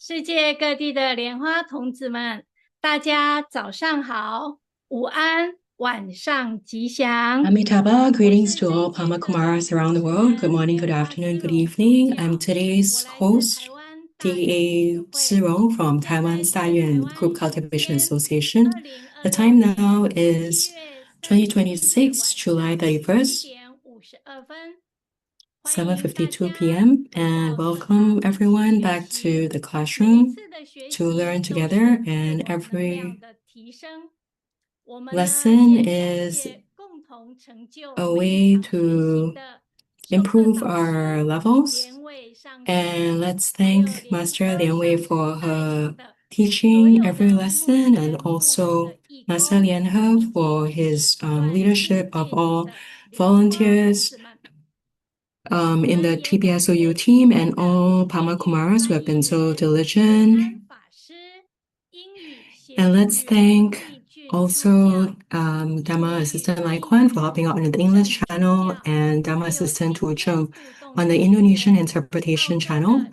世界各地的莲花童子们，大家早上好，午安，晚上吉祥。 Amitabha, greetings to all Pama Kumaras around the world. Good morning, good afternoon, good evening. I'm today's host, Da Siro from Taiwan's Dayuan Group Cultivation Association. The time now is 2026, July 31st, 7:52 p.m. And welcome everyone back to the classroom to learn together. And every lesson is a way to improve our levels. And let's thank Master Lian Wei for her teaching every lesson, and also Master Lian He for his leadership of all volunteers in the TPSOU team, and all Pama Kumaras who have been so diligent. And let's thank also Dharma Assistant Lai Kwan for helping out on the English channel, and Dharma Assistant Tu Cheng on the Indonesian interpretation channel,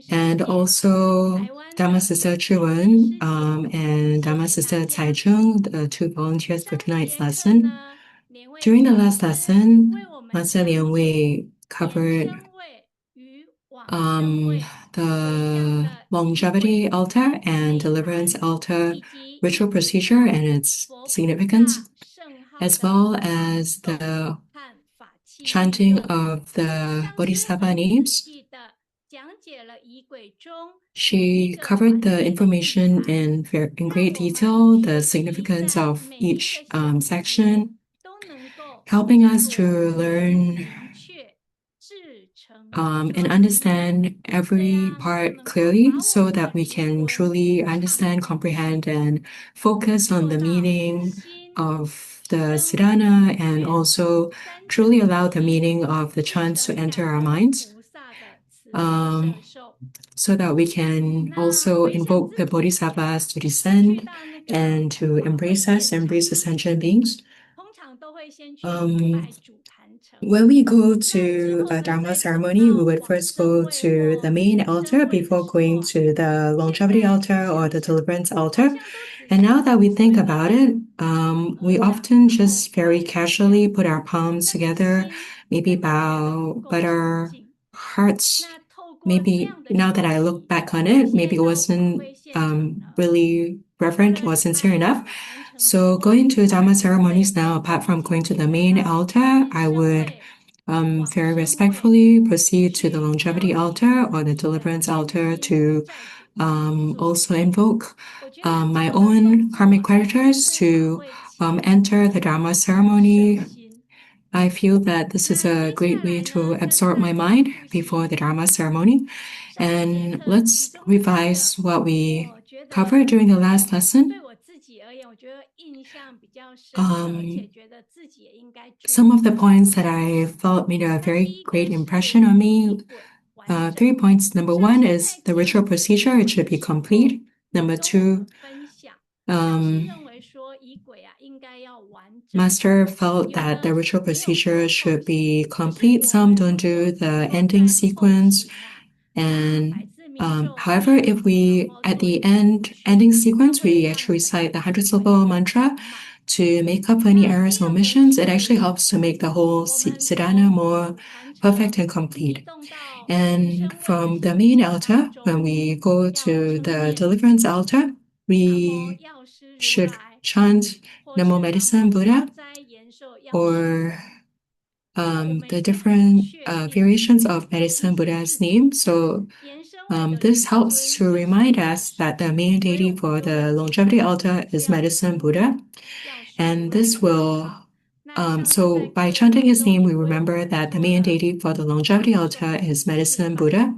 and also Dharma Sister Chi Wen and Dharma Sister Cai Zheng, the two volunteers for tonight's lesson. During the last lesson, Master Lian Wei covered the longevity altar and deliverance altar ritual procedure and its significance, as well as the chanting of the Bodhisattva names. She covered the information in great detail, the significance of each section, helping us to learn and understand every part clearly so that we can truly understand, comprehend, and focus on the meaning of the Siddhana, and also truly allow the meaning of the chants to enter our minds, so that we can also invoke the Bodhisattvas to descend and to embrace us, embrace the sentient beings. When we go to a Dharma ceremony, we would first go to the main altar before going to the longevity altar or the deliverance altar. And now that we think about it, we often just very casually put our palms together, maybe bow, but our hearts, maybe now that I look back on it, maybe it wasn't really reverent or sincere enough. So going to Dharma ceremonies now, apart from going to the main altar, I would very respectfully proceed to the longevity altar or the deliverance altar to also invoke my own karmic creditors to enter the Dharma ceremony. I feel that this is a great way to absorb my mind before the Dharma ceremony. And let's revise what we covered during the last lesson. Some of the points that I felt made a very great impression on me. 3 points. Number 1 is the ritual procedure. It should be complete. Number 2, Master felt that the ritual procedure should be complete. Some don't do the ending sequence. And however, if we, at the ending sequence, we actually recite the 100-syllable mantra to make up for any errors or omissions, it actually helps to make the whole Siddhana more perfect and complete. And from the main altar, when we go to the deliverance altar, we should chant Namo Medicine Buddha, or the different variations of Medicine Buddha's name. So this helps to remind us that the main deity for the longevity altar is Medicine Buddha. And this will, so by chanting his name, we remember that the main deity for the longevity altar is Medicine Buddha.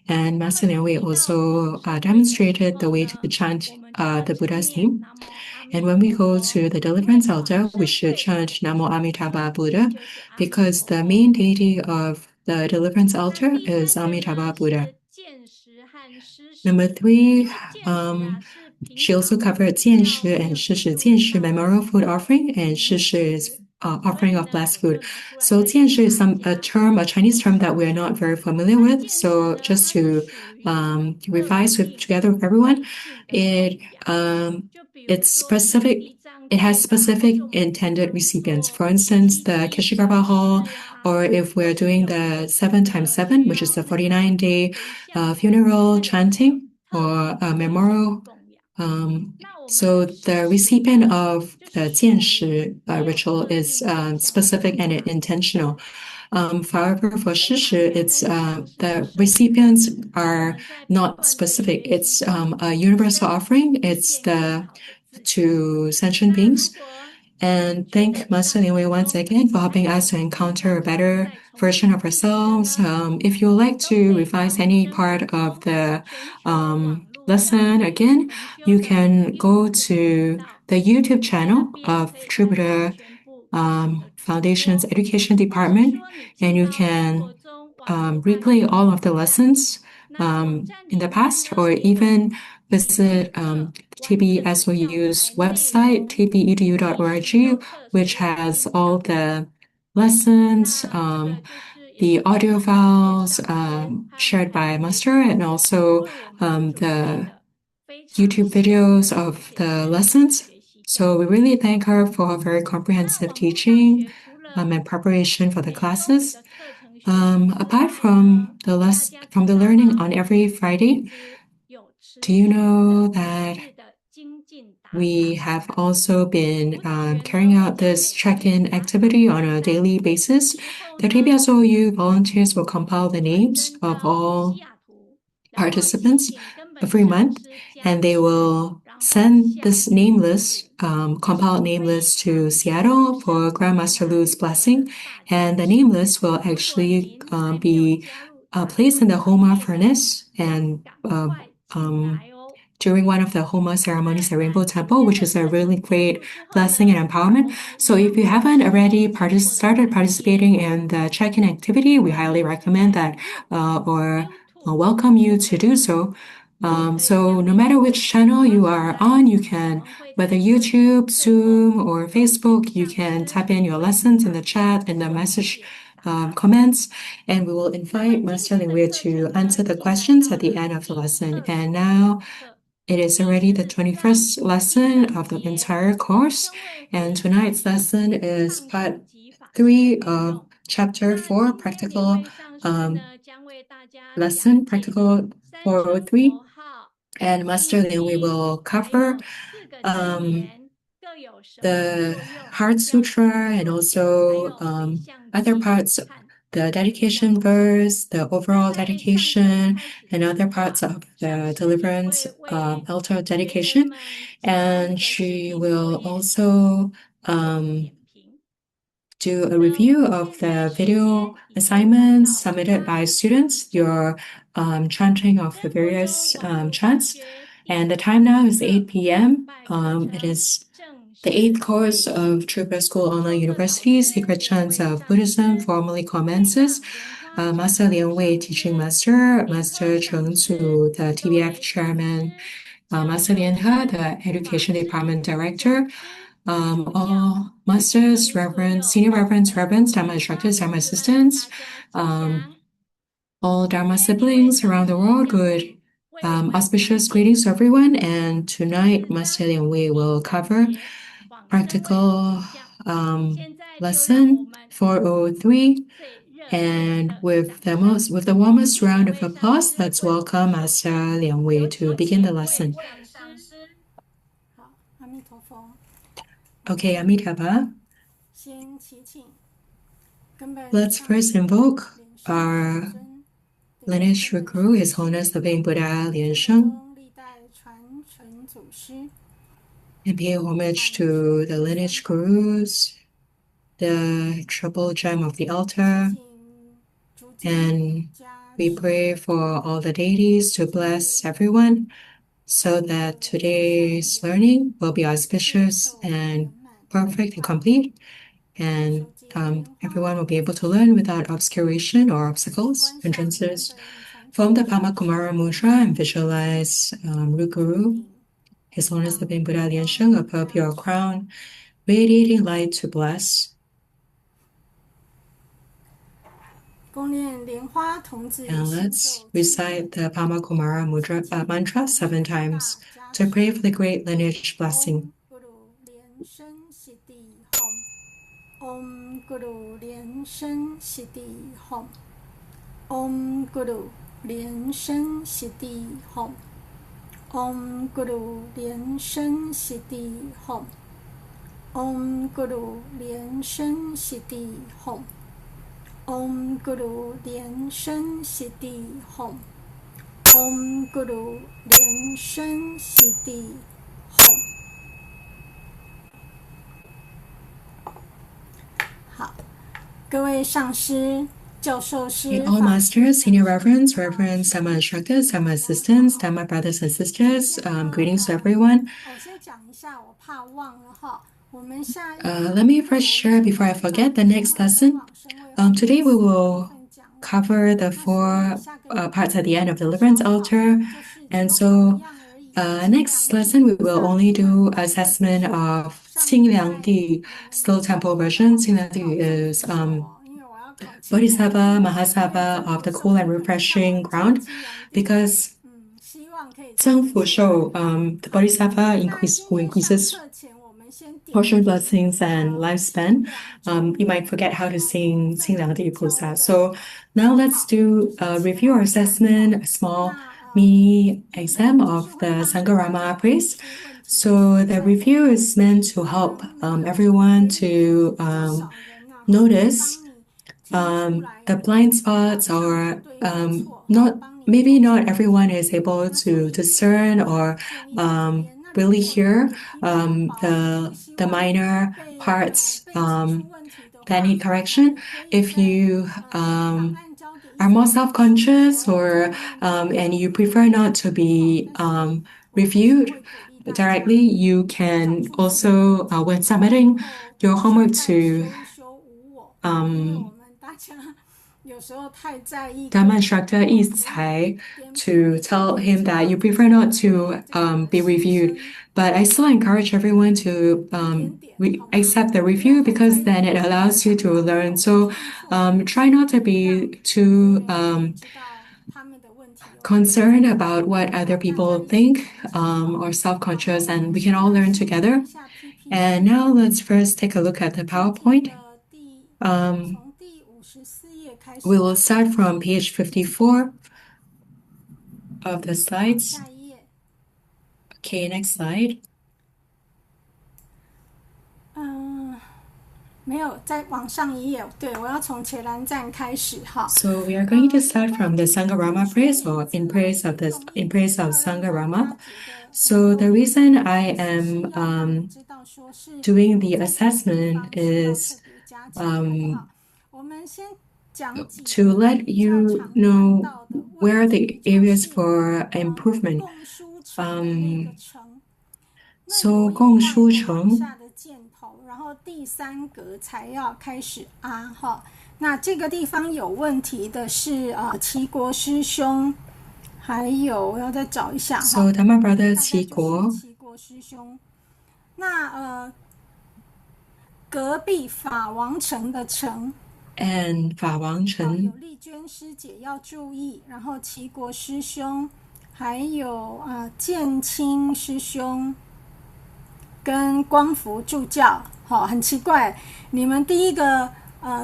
And Master Lian Wei also demonstrated the way to chant the Buddha's name. And when we go to the deliverance altar, we should chant Namo Amitabha Buddha, because the main deity of the deliverance altar is Amitabha Buddha. Number 3, she also covered 见识 and 世事. 见识 memorial food offering, and 世事 is offering of blessed food. So 见识 is a Chinese term that we're not very familiar with. So just to revise together with everyone, it's specific. It has specific intended recipients. For instance, the Keshigarba Hall, or if we're doing the 7 times 7, which is the 49-day funeral chanting or memorial. So the recipient of the 见识 ritual is specific and intentional. However, for 事实, it's the recipients are not specific. It's a universal offering. It's to sentient beings. And thank Master Lingwei once again for helping us to encounter a better version of ourselves. If you would like to revise any part of the lesson again, you can go to the YouTube channel of True Buddha Foundation's Education Department, and you can replay all of the lessons in the past, or even visit TBSOU's website, tbedu.org, which has all the lessons, the audio files shared by Master, and also the YouTube videos of the lessons. So we really thank her for her very comprehensive teaching and preparation for the classes. Apart from the learning on every Friday, do you know that we have also been carrying out this check-in activity on a daily basis? The TBSOU volunteers will compile the names of all participants every month, and they will send this name list, compiled name list to Seattle for Grandmaster Lu's blessing, and the name list will actually be placed in the Homa furnace and during one of the Homa ceremonies at Rainbow Temple, which is a really great blessing and empowerment. So if you haven't already started participating in the check-in activity, we highly recommend that or welcome you to do so. So no matter which channel you are on, you can, whether YouTube, Zoom, or Facebook, you can type in your lessons in the chat and the message comments, and we will invite Master Lingwei to answer the questions at the end of the lesson. And now it is already the 21st lesson of the entire course, and tonight's lesson is part 3 of chapter 4, practical lesson, practical 403. And Master Lingwei will cover the Heart Sutra and also other parts, the dedication verse, the overall dedication, and other parts of the deliverance altar dedication. And she will also do a review of the video assignments submitted by students, your chanting of the various chants. And the time now is 8 p.m. It is the 8th course of True Buddha School Online University, Sacred Chants of Buddhism, formally commences. Master Lian Wei, Teaching Master, Master Cheng Tzu, the TBF Chairman, Master Lian He, the Education Department Director, all masters, reverends, senior reverends, Dharma instructors, Dharma assistants, all Dharma siblings around the world, good auspicious greetings to everyone. And tonight, Master Lian Wei will cover practical lesson 403. And with the warmest round of applause, let's welcome Master Lian Wei to begin the lesson. Okay, Amitabha. Let's first invoke our lineage guru, His Holiness the Living Buddha Lian Sheng, and pay homage to the lineage gurus, the triple gem of the altar, and we pray for all the deities to bless everyone so that today's learning will be auspicious and perfect and complete, and everyone will be able to learn without obscuration or obstacles, hindrances. Form the Pamakumara Mudra and visualize Root Guru, His Holiness the Living Buddha Lian Sheng, above your crown, radiating light to bless. And let's recite the Pamakumara mantra 7 times to pray for the great lineage blessing. Om Guru Lian Shen Siddhi Hom. Om Guru Lian Shen Siddhi Hom. Om Guru Lian Shen Siddhi Hom. Om Guru Lian Shen Siddhi Hom. Om Guru Lian Shen Siddhi Hom. Om Guru Lian Shen Siddhi Hom. 好，各位上师、教授师、 All masters, senior reverends, reverends, Dhamma instructors, Dhamma assistants, Dhamma brothers and sisters, greetings to everyone. 我先讲一下，我怕忘了哈。Let me first share before I forget the next lesson. Today we will cover the 4 parts at the end of the deliverance altar, and so next lesson we will only do assessment of Xingliangdi slow tempo version. Xingliangdi is Bodhisattva, Mahasattva of the cool and refreshing ground, because Zhangfu Shou, the Bodhisattva who increases portion blessings and lifespan, you might forget how to sing Xingliangdi Pusa. So now let's do a review or assessment, a small mini exam of the Sangharama praise. So the review is meant to help everyone to notice the blind spots, or maybe not everyone is able to discern or really hear the minor parts that need correction. If you are more self-conscious, or and you prefer not to be reviewed directly, you can also, when submitting your homework to Dhamma instructor Yi Cai, to tell him that you prefer not to be reviewed. But I still encourage everyone to accept the review, because then it allows you to learn. So try not to be too concerned about what other people think, or self-conscious, and we can all learn together. And now let's first take a look at the PowerPoint. We will start from page 54 of the slides. Okay, next slide. 没有，再往上一页。对，我要从伽蓝赞开始哈。So we are going to start from the Sangharama praise, or in praise of Sangharama. So the reason I am doing the assessment is to let you know where are the areas for improvement. So 共书成，然后第3格才要开始哈。那这个地方有问题的是齐国师兄，还有我要再找一下哈。So Dhamma brother 齐国师兄，那隔壁法王城的城。and 法王城，有丽娟师姐要注意，然后齐国师兄，还有建清师兄跟光福助教，很奇怪，你们第一个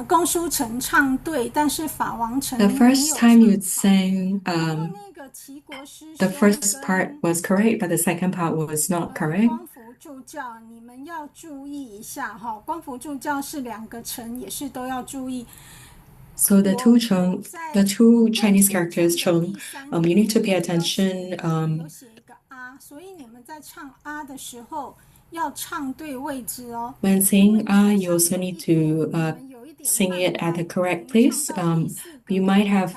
公书城唱对，但是法王城 The first time you sang, 那个齐国师兄 the first part was correct, but the second part was not correct. 光福助教，你们要注意一下哈。光福助教是2个城，也是都要注意。So the two Chinese characters, Cheng, you need to pay attention. 有写一个所以你们在唱的时候要唱对位置哦。When saying you also need to sing it at the correct place. You might have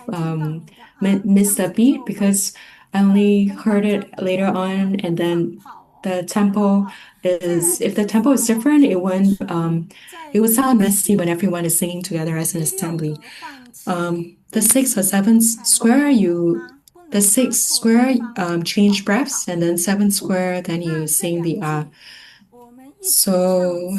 missed a beat, because I only heard it later on, and then the tempo is, if the tempo is different, it would sound messy when everyone is singing together as an assembly. The 6th or 7th square, the 6th square change breaths, and then 7th square, then you sing the So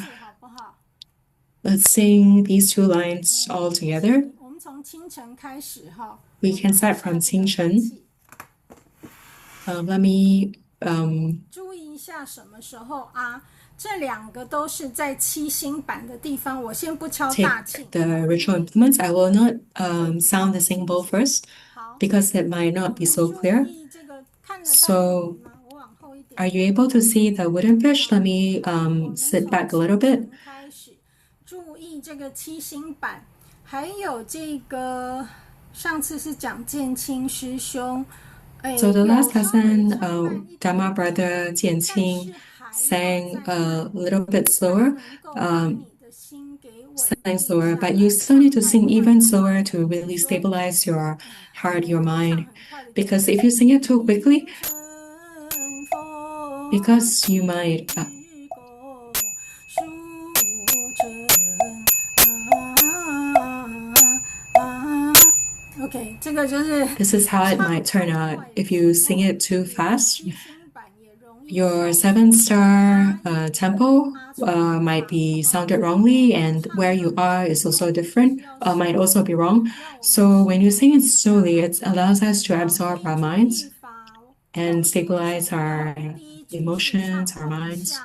let's sing these 2 lines all together. 从清晨开始哈。We can start from 清晨。Let me 注意一下什么时候啊？这两个都是在七星版的地方，我先不敲大磬。take the ritual implements. I will not sound the singing bowl first because it might not be so clear. So, are you able to see the wooden fish? Let me sit back a little bit. 开始注意这个七星版，还有这个上次是讲剑清师兄。So the last lesson, Dhamma brother Jianqing sang a little bit slower, sang slower, but you still need to sing even slower to really stabilize your heart, your mind. Because if you sing it too quickly, because you might Okay, 这个就是 this is how it might turn out. If you sing it too fast, your 7-star tempo might be sounded wrongly, and where you are is also different, might also be wrong. So when you sing it slowly, it allows us to absorb our minds and stabilize our emotions, our minds.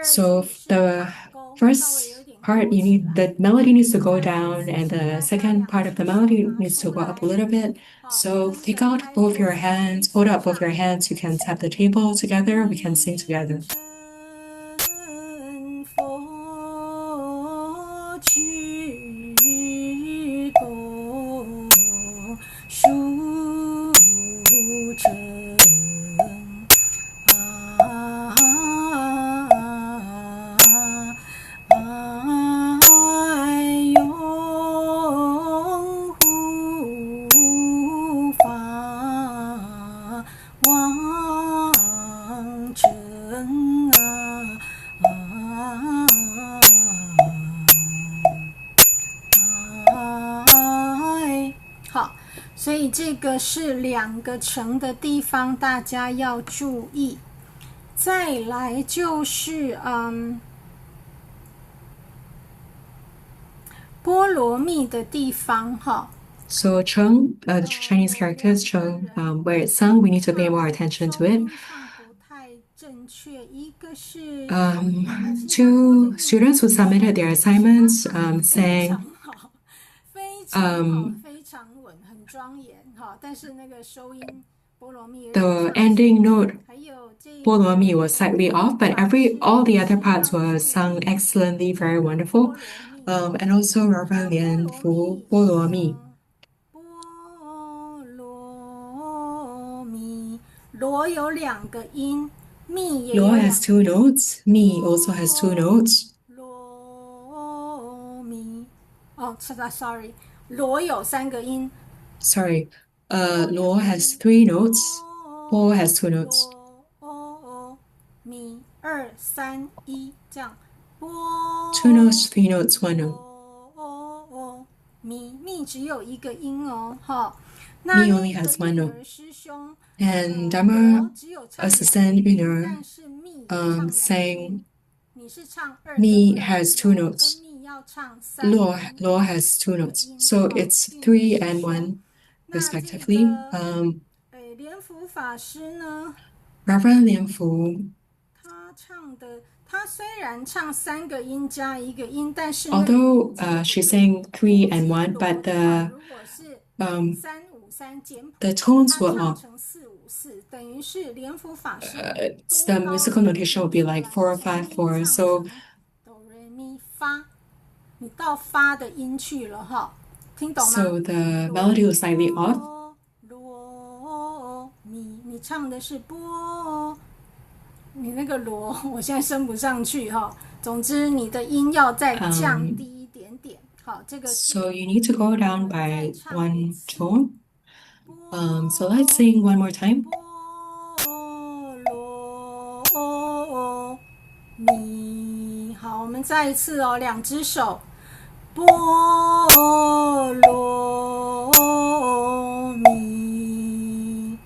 So the first part, the melody needs to go down, and the second part of the melody needs to go up a little bit. So take out both your hands, hold up both your hands. You can tap the table together. We can sing together.好，所以这个是两个成的地方，大家要注意。再来就是波罗蜜的地方哈。So Cheng, the Chinese characters Cheng, where it's sung, we need to pay more attention to it. Two students who submitted their assignments sang 非常稳，很庄严哈，但是那个收音波罗蜜 the ending note 波罗蜜 was slightly off, but all the other parts were sung excellently, very wonderful. And also Reverend Lian Fu 波罗蜜。罗有两个音，蜜也 Lo has 2 notes. Mi also has 2 notes. 罗蜜sorry， 罗有3个音。Sorry, Lo has 3 notes. Po has 2 notes. 咪2 3 1这样。 2 notes, 3 notes, 1 note. 咪只有一个音哦，哈。 Mi only has 1 note. And Dharma assistant Yunur sang Mi has 2 notes. Lo has 2 notes. So it's 3 and 1 respectively. 莲福法师呢 Reverend Lian Fu, 他虽然唱3个音加1个音，但是 although she sang 3 and 1, but the 如果是 um, 3 5 3简谱， the tones were 唱 off. 成4 5 4，等于是莲福法师 The musical notation would be like 4 5 4. So 哆来咪发，你到发的音去了哈，听懂吗？ So the melody was slightly off. 罗咪，你唱的是波，你那个罗我现在升不上去哈。总之你的音要再降低一点点。好，这个 So you need to go down by 1 tone. So let's sing one more time. 波罗咪，好，我们再一次哦，2只手，波罗咪，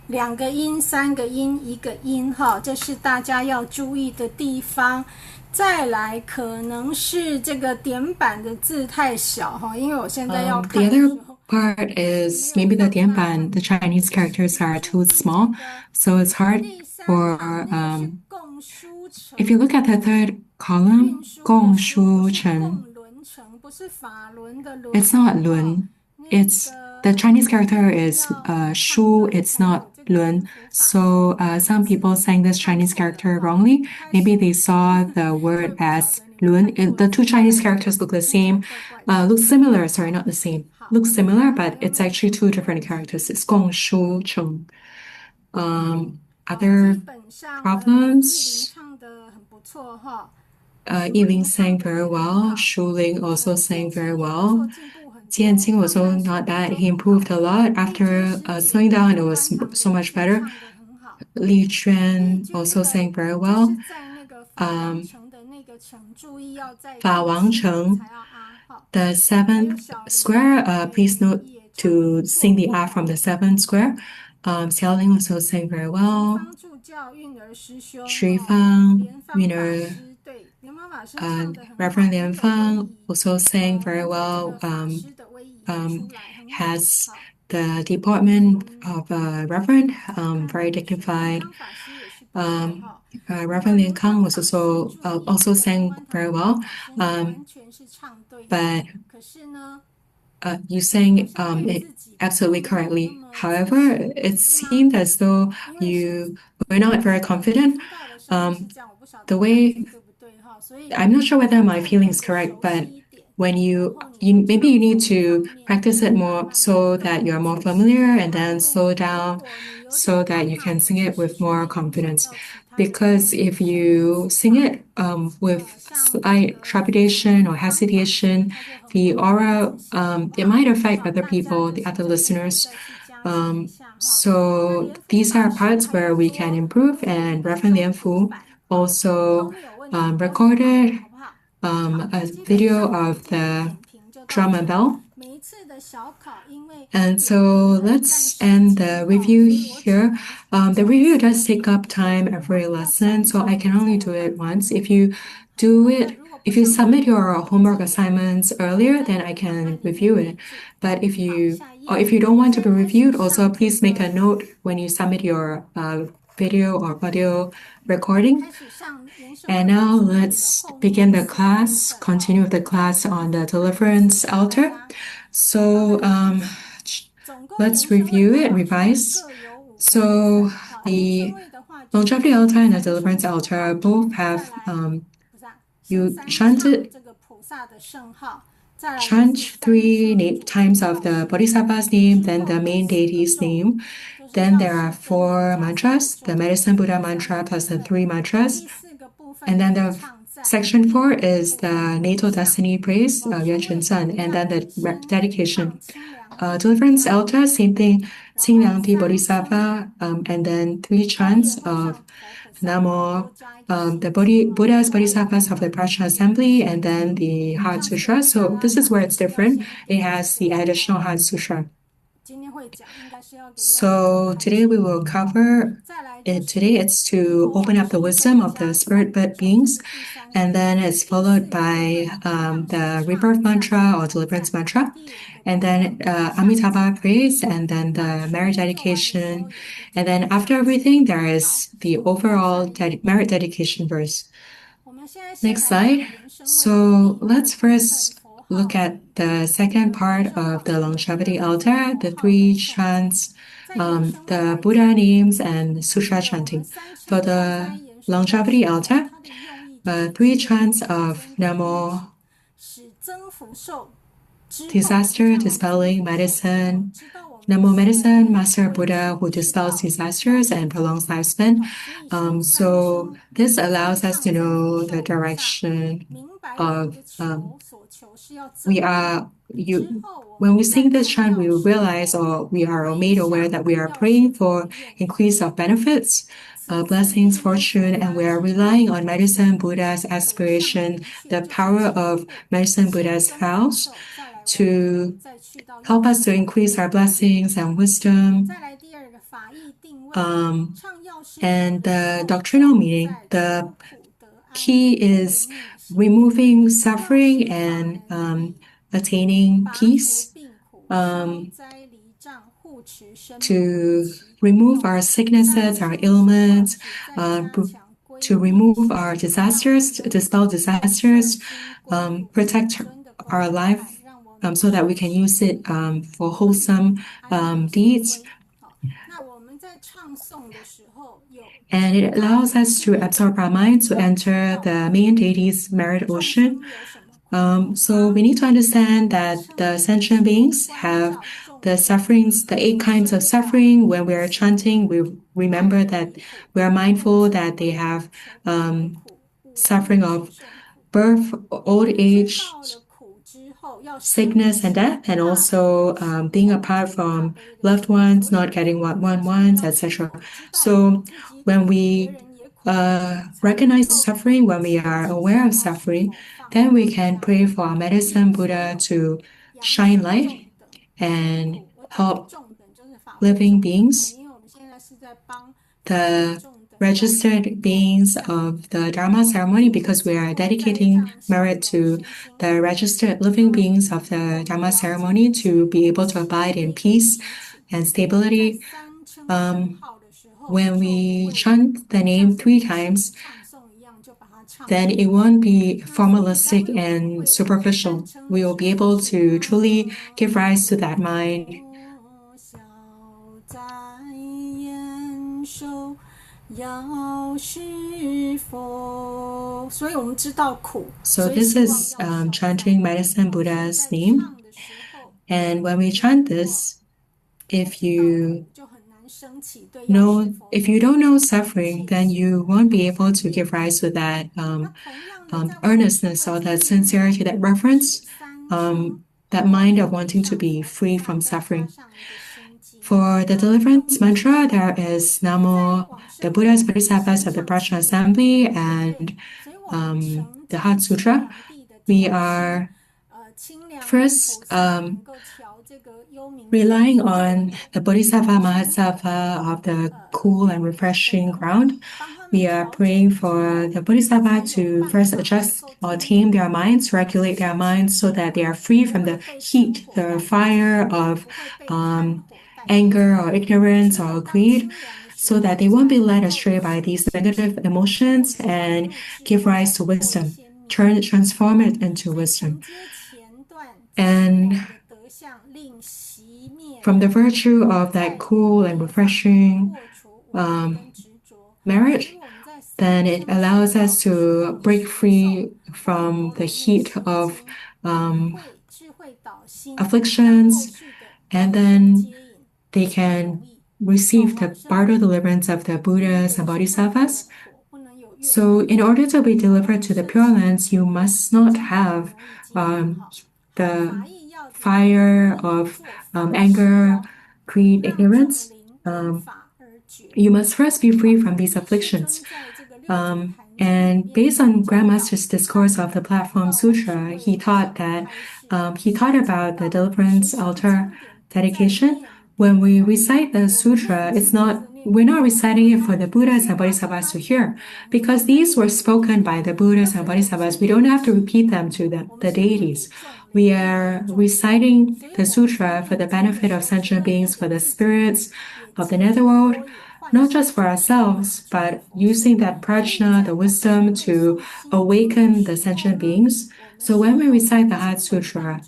2个音、3个音、1个音哈，这是大家要注意的地方。再来可能是这个点板的字太小哈，因为我现在要 The 看的 other 时候 part is maybe the 点板, the Chinese characters are too small, so it's hard 第三 for 行那个是共书城 if you look at the third column, 运输的共书书不是城, 共轮城，不是法轮的轮 it's not 哦 lun. 那 It's 个 the Chinese character is 要看 shu, 对 it's 才有 not 这个音 lun. 符法 So some people sang this 看 Chinese 错了 character 哈 wrongly. 开 Maybe 始 they saw the 我也 word 不晓 as 得你们 lun. 看错 The 了 two 听起来 Chinese characters look the 听起来 same, 怪怪的 look similar, sorry, not the same. 好 Look similar, 那 but 联 it's 络 actually 成 two 的 different 意思 characters. It's 共书城. 基 Other 本上艺林 problems, 唱得很不错哈 Yiling sang very well. Shuling also sang very well. 进步很多 Jianqing was also not bad. He improved a lot. After slowing down, it was so much better. 唱得很好 Li Quan also sang very 就 well. 是在那个法王城的那个城注意要在法王城 才要啊好 The seventh square, please note to sing the R from the seventh square. Xiaoling also sang very well. 方助教韵儿师兄 Shui Fang, 莲芳法 Winner, 师对莲芳法师唱得很好 Reverend Lian 很有威 Fang 仪 also sang very 这 well. 个法师的威仪出来很好 Has 好 the deportment of a reverend, very dignified. 莲芳法师也是不错哈 Reverend Lian Kang was also sang very well. 完全是唱对 But 可是呢 you sang it absolutely correctly. However, it seemed as though you were not very confident. 知道的声音是这样，我不晓得 The way 对不对哈，所以 I'm not sure whether my feeling is correct, but when you maybe you need to practice it more so that you're more familiar and then slow down so that you can sing it with more confidence. Because if you sing it with slight trepidation or hesitation, the aura it might affect other people, the other listeners. So these are parts where we can improve, and Reverend Lian Fu also recorded a video of the drum and bell. 每一次的小考，因为 And so let's end the review here. The review does take up time every lesson, so I can only do it once. If you do it, if you submit your homework assignments earlier, then I can review it. But if you don't want to be reviewed, also please make a note when you submit your video or audio recording. 开始上延伸 And now let's begin the class, continue with the class on the deliverance altar. So let's review it, revise. So the longevity altar and the deliverance altar both have you chant 这个菩萨的圣号，再来 chant 3 times of the Bodhisattva's name, then the main deity's name. Then there are 4 mantras, the medicine Buddha mantra plus the 3 mantras. 第四个部分 And then 就是 the 唱赞 section 4 is the natal destiny praise, Yuan Chen San, and then the dedication. 清凉 Deliverance altar, same thing, Xing Liang Ti Bodhisattva, and then 3 chants of Namo, the Buddha's Bodhisattvas of the Prajna Assembly, and then the Heart Sutra. So this is where it's different. It has the additional Heart Sutra. 今天会讲，应该是要给 So today we will cover 再来 it. Today it's to open up the wisdom of the spirit beings, and then it's followed by the rebirth mantra or deliverance mantra, and then Amitabha praise, and then the merit dedication, and then after everything there is the overall merit dedication verse. 我们现在先 Next 来 slide. 讲延伸 So let's first look at the second part of the longevity altar, the 3 chants, the Buddha names, and sutra chanting. For the longevity altar, 3 chants of Namo, 使增福寿之后 disaster dispelling medicine, Namo medicine, Master Buddha who dispels disasters and prolongs lifespan. So this allows us to know the direction 明白 of 所求是要增 we are you when we sing this chant we realize or we are made aware that we are praying for increase of benefits, blessings, fortune, and we are relying on medicine Buddha's aspiration, the power of medicine Buddha's vows to 再去到 help us to increase our blessings and wisdom. 再来第二个 And the doctrinal meaning, the key is removing suffering and attaining peace, to remove our sicknesses, our ailments, to remove our disasters, dispel disasters, protect our life so that we can use it for wholesome deeds. And it allows us to absorb our mind to enter the main deity's merit ocean. So we need to understand that the sentient beings have the sufferings, the 8 kinds of suffering. When we are chanting, we remember that we are mindful that they have suffering of birth, old age, sickness and death, and also being apart from loved ones, not getting what one wants, etc. So when we recognize suffering, when we are aware of suffering, then we can pray for our medicine Buddha to shine light and help living beings, the registered beings of the Dharma ceremony, because we are dedicating merit to the registered living beings of the Dharma ceremony to be able to abide in peace and stability. When we chant the name 3 times, then it won't be formalistic and superficial. We will be able to truly give rise to that mind. So this is chanting Medicine Buddha's name. And when we chant this, if you don't know suffering, then you won't be able to give rise to that earnestness or that sincerity, that reverence, that mind of wanting to be free from suffering. For the deliverance mantra, there is Namo, the Buddha's Bodhisattvas of the Prajna Assembly, and the Heart Sutra. We are first relying on the Bodhisattva Mahasattva of the cool and refreshing ground. We are praying for the Bodhisattva to first adjust or tame their minds, regulate their minds so that they are free from the heat, the fire of anger or ignorance or greed, so that they won't be led astray by these negative emotions and give rise to wisdom, transform it into wisdom. And from the virtue of that cool and refreshing merit, then it allows us to break free from the heat of afflictions, and then they can receive the bardo deliverance of the Buddhas and Bodhisattvas. So in order to be delivered to the Pure Lands, you must not have the fire of anger, greed, ignorance. You must first be free from these afflictions. And based on Grandmaster's discourse of the Platform Sutra, he taught about the deliverance altar dedication. When we recite the sutra, we're not reciting it for the Buddhas and Bodhisattvas to hear, because these were spoken by the Buddhas and Bodhisattvas. We don't have to repeat them to the deities. We are reciting the sutra for the benefit of sentient beings, for the spirits of the netherworld, not just for ourselves, but using that prajna, the wisdom, to awaken the sentient beings. So when we recite the Heart Sutra,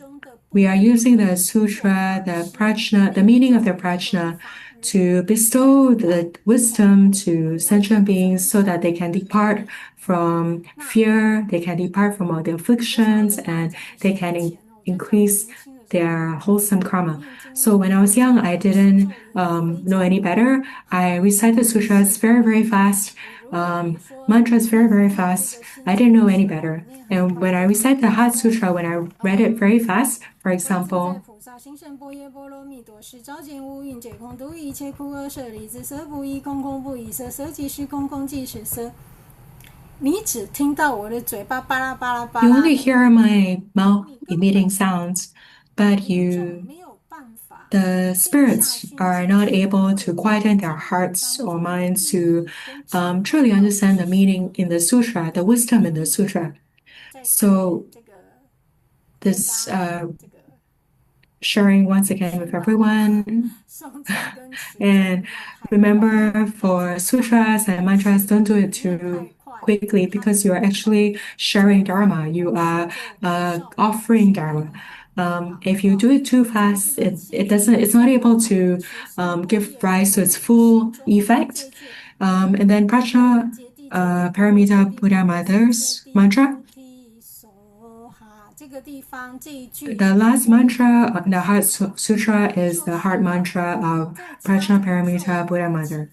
we are using the sutra, the prajna, the meaning of the prajna, to bestow the wisdom to sentient beings so that they can depart from fear, they can depart from all the afflictions, and they can increase their wholesome karma. So when I was young, I didn't know any better. I recited sutras very, very fast, mantras very, very fast. I didn't know any better. And when I recite the Heart Sutra, when I read it very fast, for example, you only hear my mouth emitting sounds, but you the spirits are not able to quieten their hearts or minds to truly understand the meaning in the sutra, the wisdom in the sutra. So this sharing once again with everyone. And remember, for sutras and mantras, don't do it too quickly because you are actually sharing dharma. You are offering dharma. If you do it too fast, it's not able to give rise to its full effect. And then Prajna Paramita Buddha Mother's mantra. The last mantra, the Heart Sutra, is the heart mantra of Prajna Paramita Buddha Mother.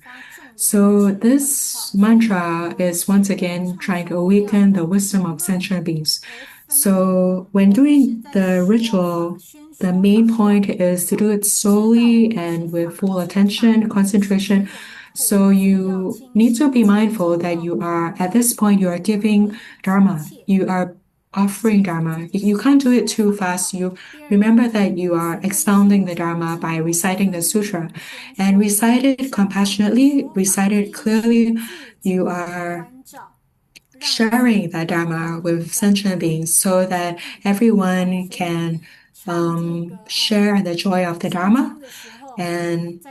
So this mantra is once again trying to awaken the wisdom of sentient beings. So when doing the ritual, the main point is to do it slowly and with full attention, concentration. So you need to be mindful that you are, at this point, you are giving dharma. You are offering dharma. You can't do it too fast. You remember that you are expounding the dharma by reciting the sutra, and recite it compassionately, recite it clearly. You are sharing that dharma with sentient beings so that everyone can share the joy of the dharma. And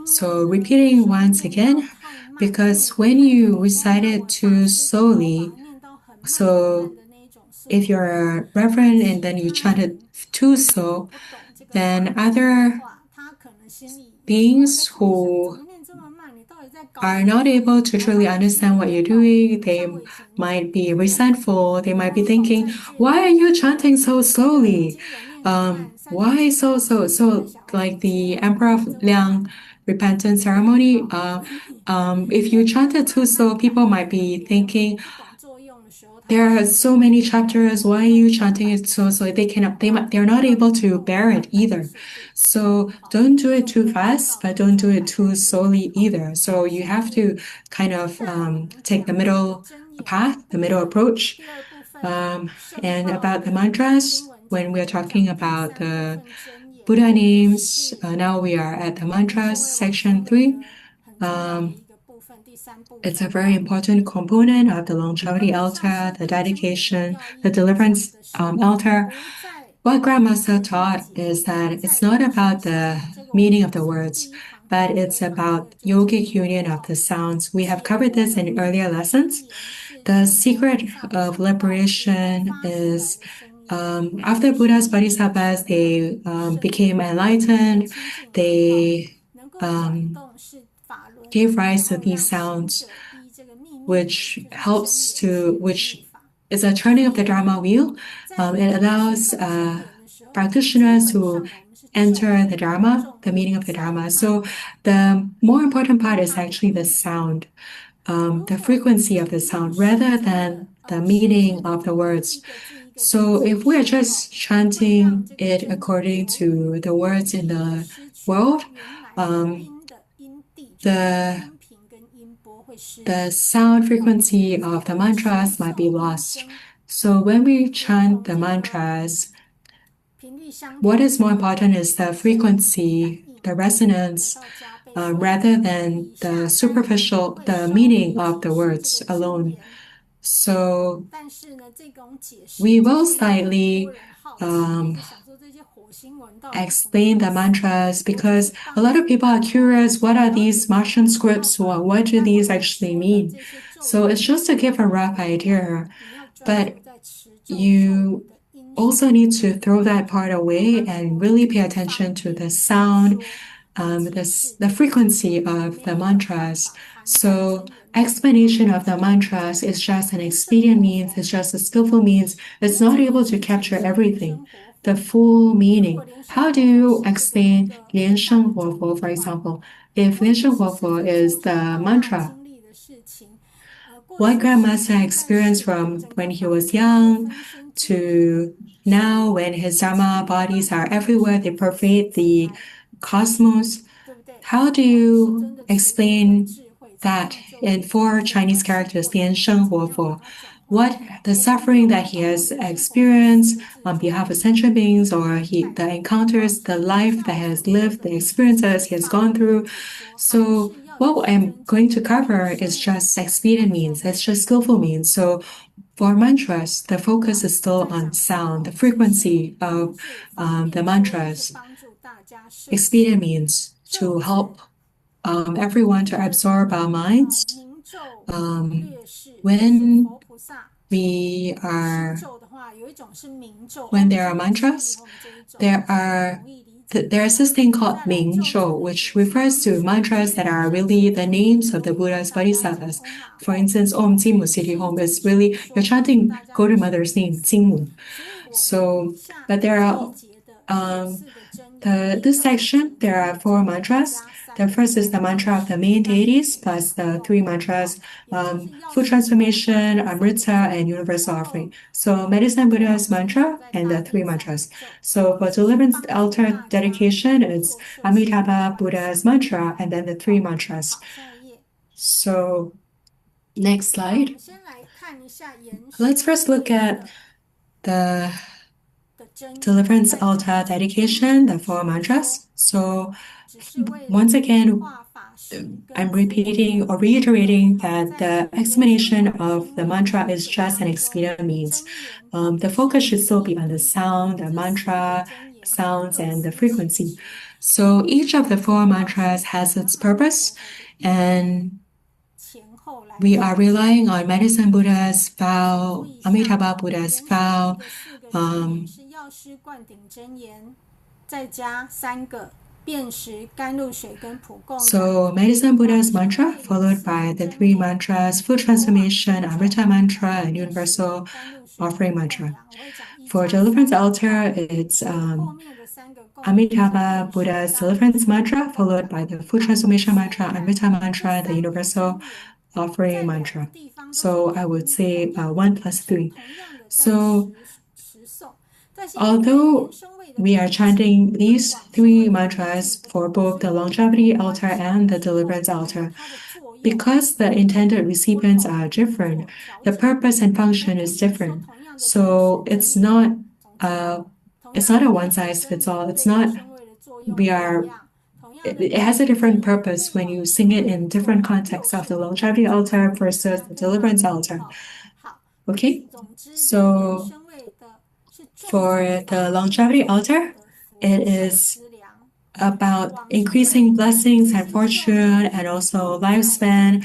so repeating once again, because when you recite it too slowly, so if you're a reverend and then you chant it too slow, then other beings who are not able to truly understand what you're doing, they might be resentful. They might be thinking, why are you chanting so slowly? Why so like the Emperor of Liang repentance ceremony? If you chanted too slow, people might be thinking, there are so many chapters. Why are you chanting it so slow? They're not able to bear it either. So don't do it too fast, but don't do it too slowly either. So you have to kind of take the middle path, the middle approach. And about the mantras, when we're talking about the Buddha names, now we are at the mantras section 3. It's a very important component of the longevity altar, the dedication, the deliverance altar. What Grandmaster taught is that it's not about the meaning of the words, but it's about yogic union of the sounds. We have covered this in earlier lessons. The secret of liberation is after Buddha's bodhisattvas, they became enlightened. They gave rise to these sounds, which is a turning of the Dharma wheel. It allows practitioners to enter the Dharma, the meaning of the Dharma. So the more important part is actually the sound, the frequency of the sound, rather than the meaning of the words. So if we're just chanting it according to the words in the world, the sound frequency of the mantras might be lost. So when we chant the mantras, what is more important is the frequency, the resonance, rather than the meaning of the words alone. So we will slightly explain the mantras because a lot of people are curious, what are these Martian scripts? What do these actually mean? So it's just to give a rough idea, but you also need to throw that part away and really pay attention to the sound, the frequency of the mantras. So explanation of the mantras is just an expedient means, it's just a skillful means. It's not able to capture everything, the full meaning. How do you explain 莲生活佛, for example? If 莲生活佛 is the mantra, what Grandmaster experienced from when he was young to now when his Dharma bodies are everywhere, they pervade the cosmos. How do you explain that in 4 Chinese characters, 莲生活佛? what the suffering that he has experienced on behalf of sentient beings, or the encounters, the life that he has lived, the experiences he has gone through. So what I'm going to cover is just expedient means. It's just skillful means. So for mantras, the focus is still on sound, the frequency of the mantras. Expedient means to help everyone to absorb our minds. When there are mantras, there's this thing called Ming Zhou, which refers to mantras that are really the names of the Buddha's bodhisattvas. For instance, Om Jimu City Home is really, you're chanting Golden Mother's name, Jimu. So, but there are, this section, there are 4 mantras. The first is the mantra of the main deities, plus the 3 mantras, food transformation, Amrita, and universal offering. So Medicine Buddha's mantra and the 3 mantras. So for deliverance altar dedication, it's Amitabha Buddha's mantra and then the 3 mantras. So next slide. Let's first look at the deliverance altar dedication, the 4 mantras. So once again, I'm repeating or reiterating that the explanation of the mantra is just an expedient means. The focus should still be on the sound, the mantra, sounds, and the frequency. So each of the 4 mantras has its purpose, and we are relying on Medicine Buddha's vow, Amitabha Buddha's vow, so Medicine Buddha's mantra, followed by the 3 mantras, food transformation, Amrita mantra, and universal offering mantra. For deliverance altar, it's Amitabha Buddha's deliverance mantra, followed by the food transformation mantra, Amrita mantra, the universal offering mantra. So I would say 1 plus 3. So although we are chanting these 3 mantras for both the longevity altar and the deliverance altar, because the intended recipients are different, the purpose and function is different. So it's not a one-size-fits-all. It has a different purpose when you sing it in different contexts of the longevity altar versus the deliverance altar. Okay, so for the longevity altar, it is about increasing blessings and fortune and also lifespan.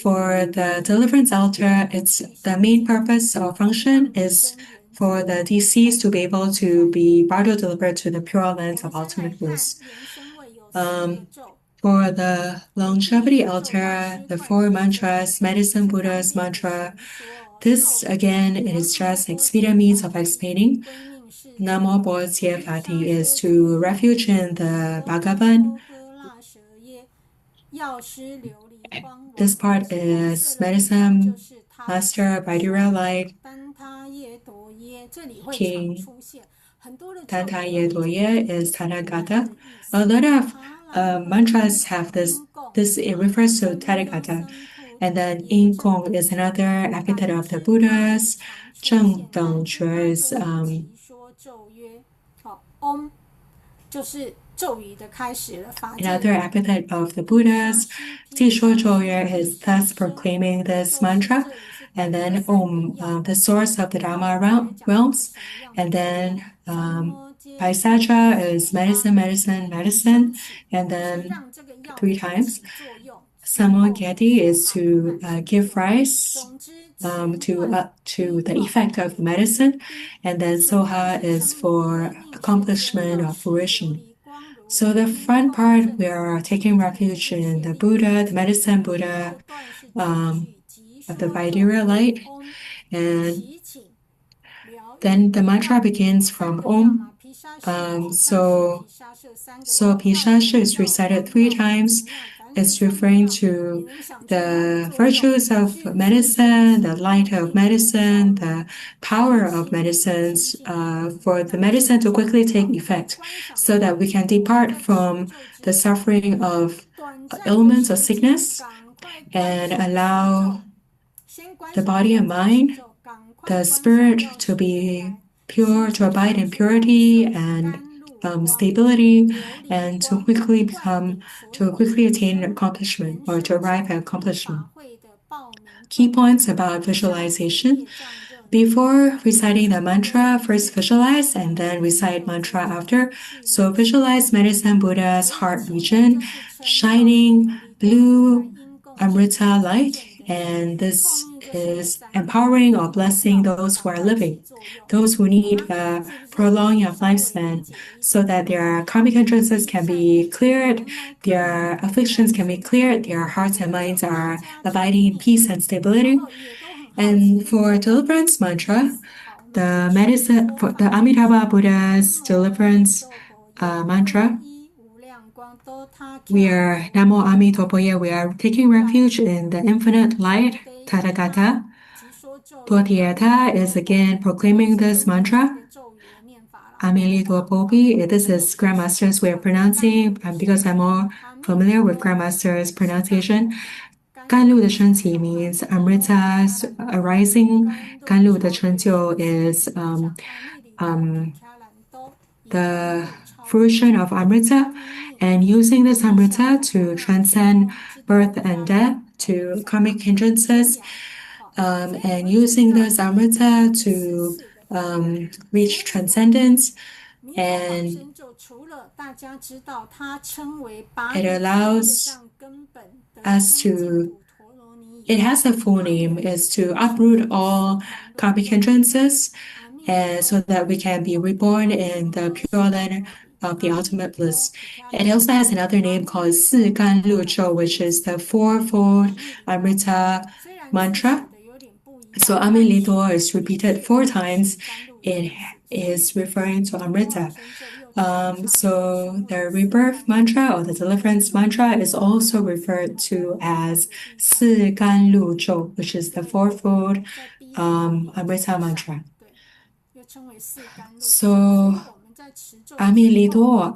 For the deliverance altar, it's the main purpose or function is for the deceased to be able to be bridal delivered to the pure lands of ultimate bliss. For the longevity altar, the 4 mantras, Medicine Buddha's mantra, this again is just expedient means of explaining. Namo Bodhye Fati is to refuge in the Bhagavan. This part is Medicine Master Vaidira Light King. Tata Ye Doye is Tathagata. A lot of mantras have this. It refers to Tathagata. And then In Gong is another epithet of the Buddhas. Zheng Deng Quan is another epithet of the Buddhas. Ji Shuo Zhou Yue is thus proclaiming this mantra. And then Om, the source of the Dharma realms. And then Paisaja is medicine, medicine, medicine. And then 3 times. Samogati is to give rise to the effect of the medicine, and then Soha is for accomplishment or fruition. So the front part, we are taking refuge in the Buddha, the medicine Buddha, of the Vaidira light, and then the mantra begins from Om. So Pishasha is recited 3 times. It's referring to the virtues of medicine, the light of medicine, the power of medicines, for the medicine to quickly take effect so that we can depart from the suffering of ailments or sickness and allow the body and mind the spirit to be pure, to abide in purity and stability, and to quickly attain accomplishment or to arrive at accomplishment. Key points about visualization. Before reciting the mantra, first visualize and then recite mantra after. So visualize medicine Buddha's heart region, shining blue Amrita light, and this is empowering or blessing those who are living, those who need a prolonging of lifespan, so that their karmic hindrances can be cleared, their afflictions can be cleared, their hearts and minds are abiding in peace and stability. And for deliverance mantra, the medicine for the Amitabha Buddha's deliverance mantra, we are Namo Amitopoye, we are taking refuge in the infinite light, Tathagata. Tuatiyata is again proclaiming this mantra. Amilituapopi, this is Grandmaster's way of pronouncing, and because I'm more familiar with Grandmaster's pronunciation, Ganlu de Shenqi means Amrita's arising. Ganlu de Chenqiu is the fruition of Amrita, and using this Amrita to transcend birth and death, to karmic hindrances, and using this Amrita to reach transcendence, and it allows us to, it has a full name, is to uproot all karmic hindrances, and so that we can be reborn in the pure land of the ultimate bliss. It also has another name called Si Gan Lu Zhou, which is the fourfold Amrita mantra. So Amilito is repeated 4 times. It is referring to Amrita. So the rebirth mantra or the deliverance mantra is also referred to as Si Gan Lu Zhou, which is the fourfold Amrita mantra. So Amilido,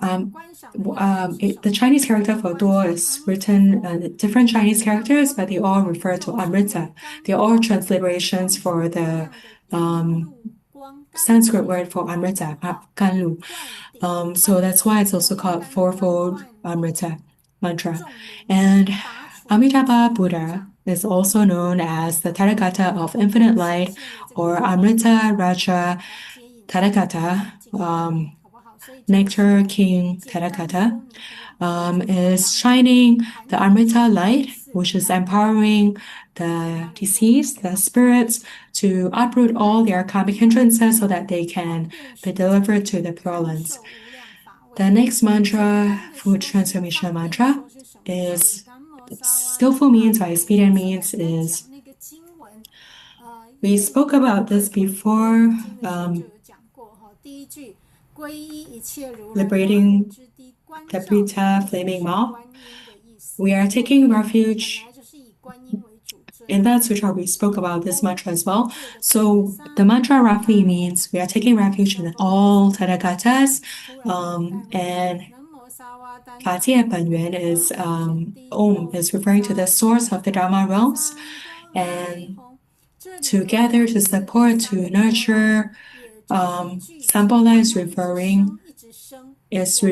the Chinese character for duo is written different Chinese characters, but they all refer to Amrita. They're all transliterations for the Sanskrit word for Amrita, Ganlu. So that's why it's also called fourfold Amrita mantra. And Amitabha Buddha is also known as the Tathagata of infinite light, or Amrita Raja Tathagata, Nectar King Tathagata, is shining the Amrita light, which is empowering the deceased, the spirits, to uproot all their karmic hindrances so that they can be delivered to the pure lands. The next mantra, food transformation mantra, is skillful means or expedient means is, we spoke about this before, liberating the Prita flaming mouth. We are taking refuge in that sutra. We spoke about this mantra as well. So the mantra roughly means we are taking refuge in all Tathagatas, and Fatia Banyuan is Om is referring to the source of the Dharma realms, and together to support, to nurture. Sambola is referring is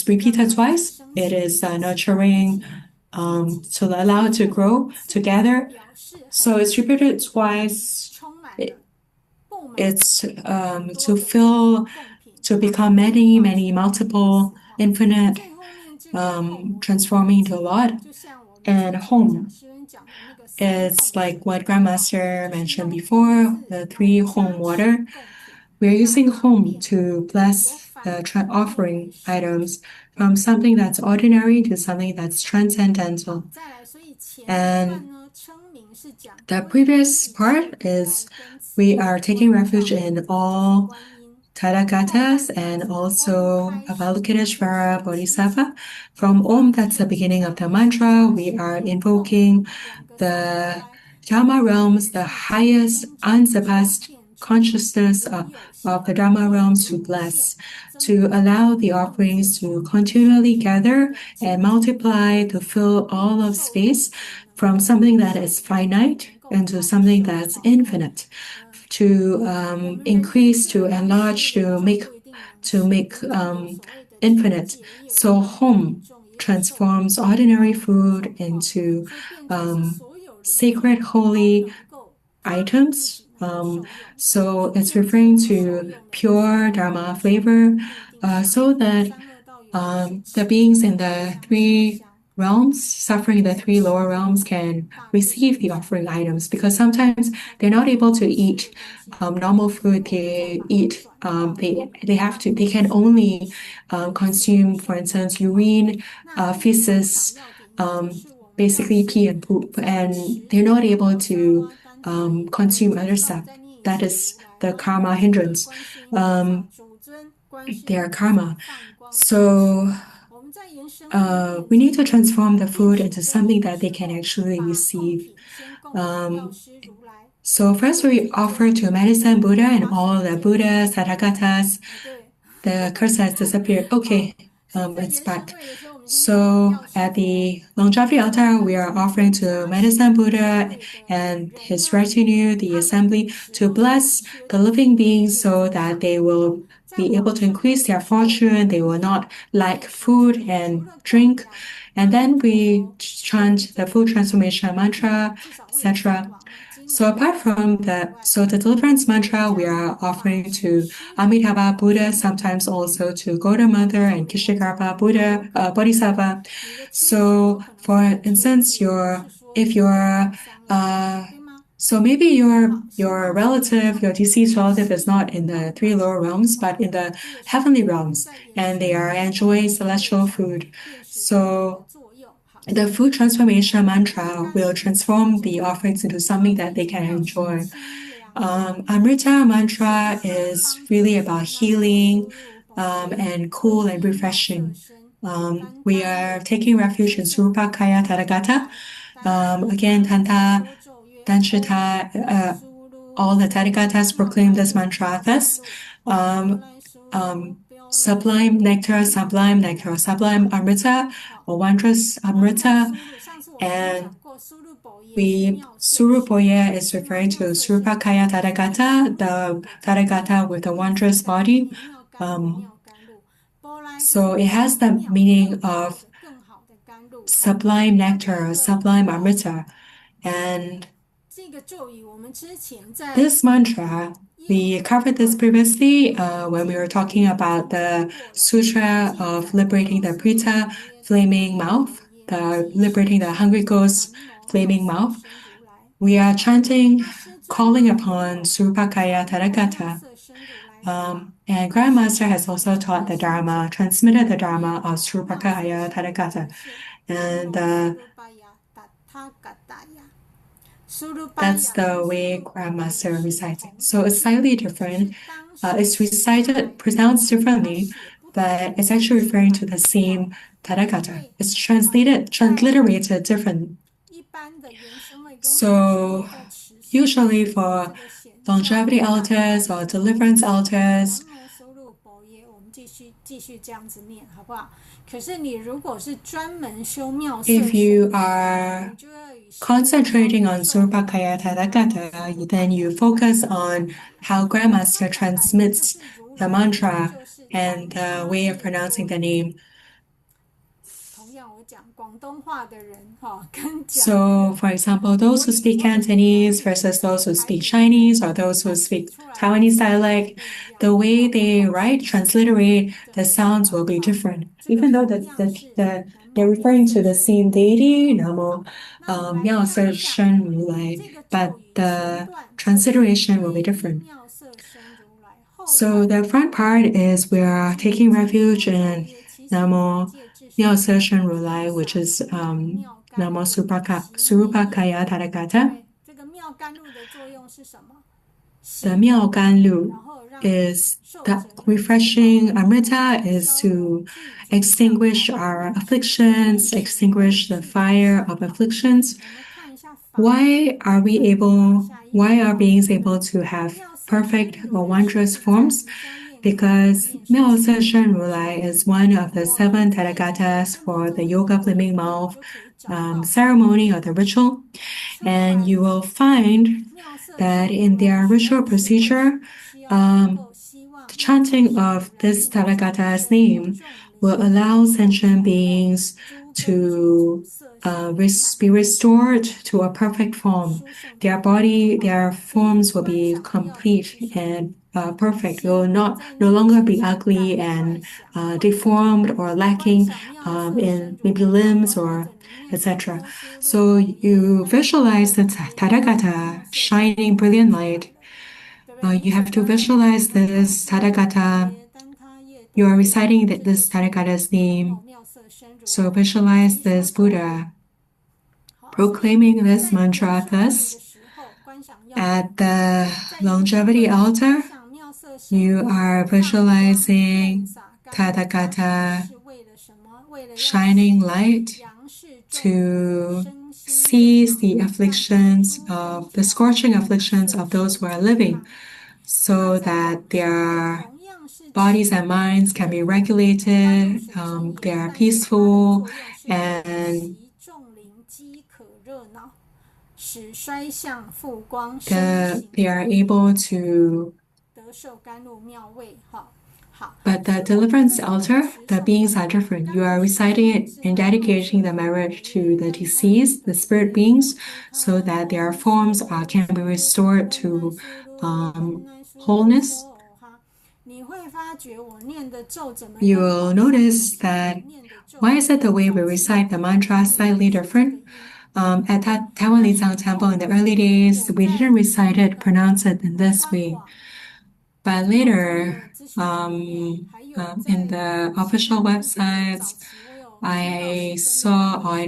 repeated twice. It is nurturing to allow it to grow together. So it's repeated twice. It's to fill, to become many multiple, infinite, transforming into a lot. And home, it's like what Grandmaster mentioned before, the 3 home water. We're using home to bless the offering items from something that's ordinary to something that's transcendental. And the previous part is we are taking refuge in all Tathagatas and also Avalokiteshvara Bodhisattva. From Om, that's the beginning of the mantra, we are invoking the Dharma realms, the highest unsurpassed consciousness of the Dharma realms to bless, to allow the offerings to continually gather and multiply to fill all of space from something that is finite into something that's infinite, to increase, to enlarge, to make infinite. So home transforms ordinary food into sacred, holy items. So it's referring to pure Dharma flavor, so that the beings in the three realms, suffering in the three lower realms, can receive the offering items, because sometimes they're not able to eat normal food. They can only consume, for instance, urine, feces, basically pee and poop, and they're not able to consume other stuff. That is the karma hindrance. Their karma. So we need to transform the food into something that they can actually receive. So first we offer to medicine Buddha and all the Buddhas, Tathagatas. The cursor has disappeared. Okay, it's back. So at the longevity altar, we are offering to medicine Buddha and his retinue, the assembly, to bless the living beings so that they will be able to increase their fortune. They will not lack food and drink. And then we chant the food transformation mantra, etc. So apart from the deliverance mantra, we are offering to Amitabha Buddha, sometimes also to Gauda Mother and Kishikarpa Buddha, Bodhisattva. So for instance, maybe your relative, your deceased relative is not in the three lower realms, but in the heavenly realms, and they are enjoying celestial food. So the food transformation mantra will transform the offerings into something that they can enjoy. Amrita mantra is really about healing and cool and refreshing. We are taking refuge in Surupa Kaya Tathagata. Again, Tanta, Danshita, all the Tathagatas proclaim this mantra thus. Sublime nectar, sublime nectar, sublime amrita, or wondrous amrita, and Surupoye is referring to Surupakaya Tathagata, the Tathagata with a wondrous body. So it has the meaning of sublime nectar, sublime amrita, and this mantra, we covered this previously when we were talking about the Sutra of liberating the Prita flaming mouth, the liberating the hungry ghost flaming mouth. We are chanting, calling upon Surupakaya Tathagata. And Grandmaster has also taught the Dharma, transmitted the Dharma of Surupakaya Tathagata. And that's the way Grandmaster recites it. So it's slightly different. It's recited, pronounced differently, but it's actually referring to the same Tathagata. It's transliterated differently. So usually for longevity altars or deliverance altars, if you are concentrating on Surupakaya Tathagata, then you focus on how Grandmaster transmits the mantra and the way of pronouncing the name. So, for example, those who speak Cantonese versus those who speak Chinese or those who speak Taiwanese dialect, the way they write, transliterate, the sounds will be different. Even though they're referring to the same deity, Namo Miao Se Shen Ru Lai, but the transliteration will be different. So the front part is we are taking refuge in Namo Miao Se Shen Ru Lai, which is Namo Surupakaya Tathagata. The Miao Gan Lu is the refreshing amrita, is to extinguish our afflictions, extinguish the fire of afflictions. Why are beings able to have perfect or wondrous forms? because Miao Se Shen Rulai is one of the 7 Tathagatas for the Yoga of Living Mouth ceremony or the ritual. And you will find that in their ritual procedure, the chanting of this Tathagata's name will allow sentient beings to be restored to a perfect form. Their forms will be complete and perfect. It will no longer be ugly and deformed or lacking in maybe limbs or etc. So you visualize the Tathagata shining brilliant light. You have to visualize this Tathagata. You are reciting this Tathagata's name. So visualize this Buddha proclaiming this mantra thus. At the longevity altar, you are visualizing Tathagata shining light to cease the scorching afflictions of those who are living, so that their bodies and minds can be regulated, they are peaceful, and they are able to. But the deliverance altar, the beings are different. You are reciting it and dedicating the merit to the deceased, the spirit beings, so that their forms can be restored to wholeness. You will notice that why is it the way we recite the mantra slightly different? At Taiwan Lizang Temple in the early days, we didn't recite it, pronounce it in this way. But later, in the official websites, I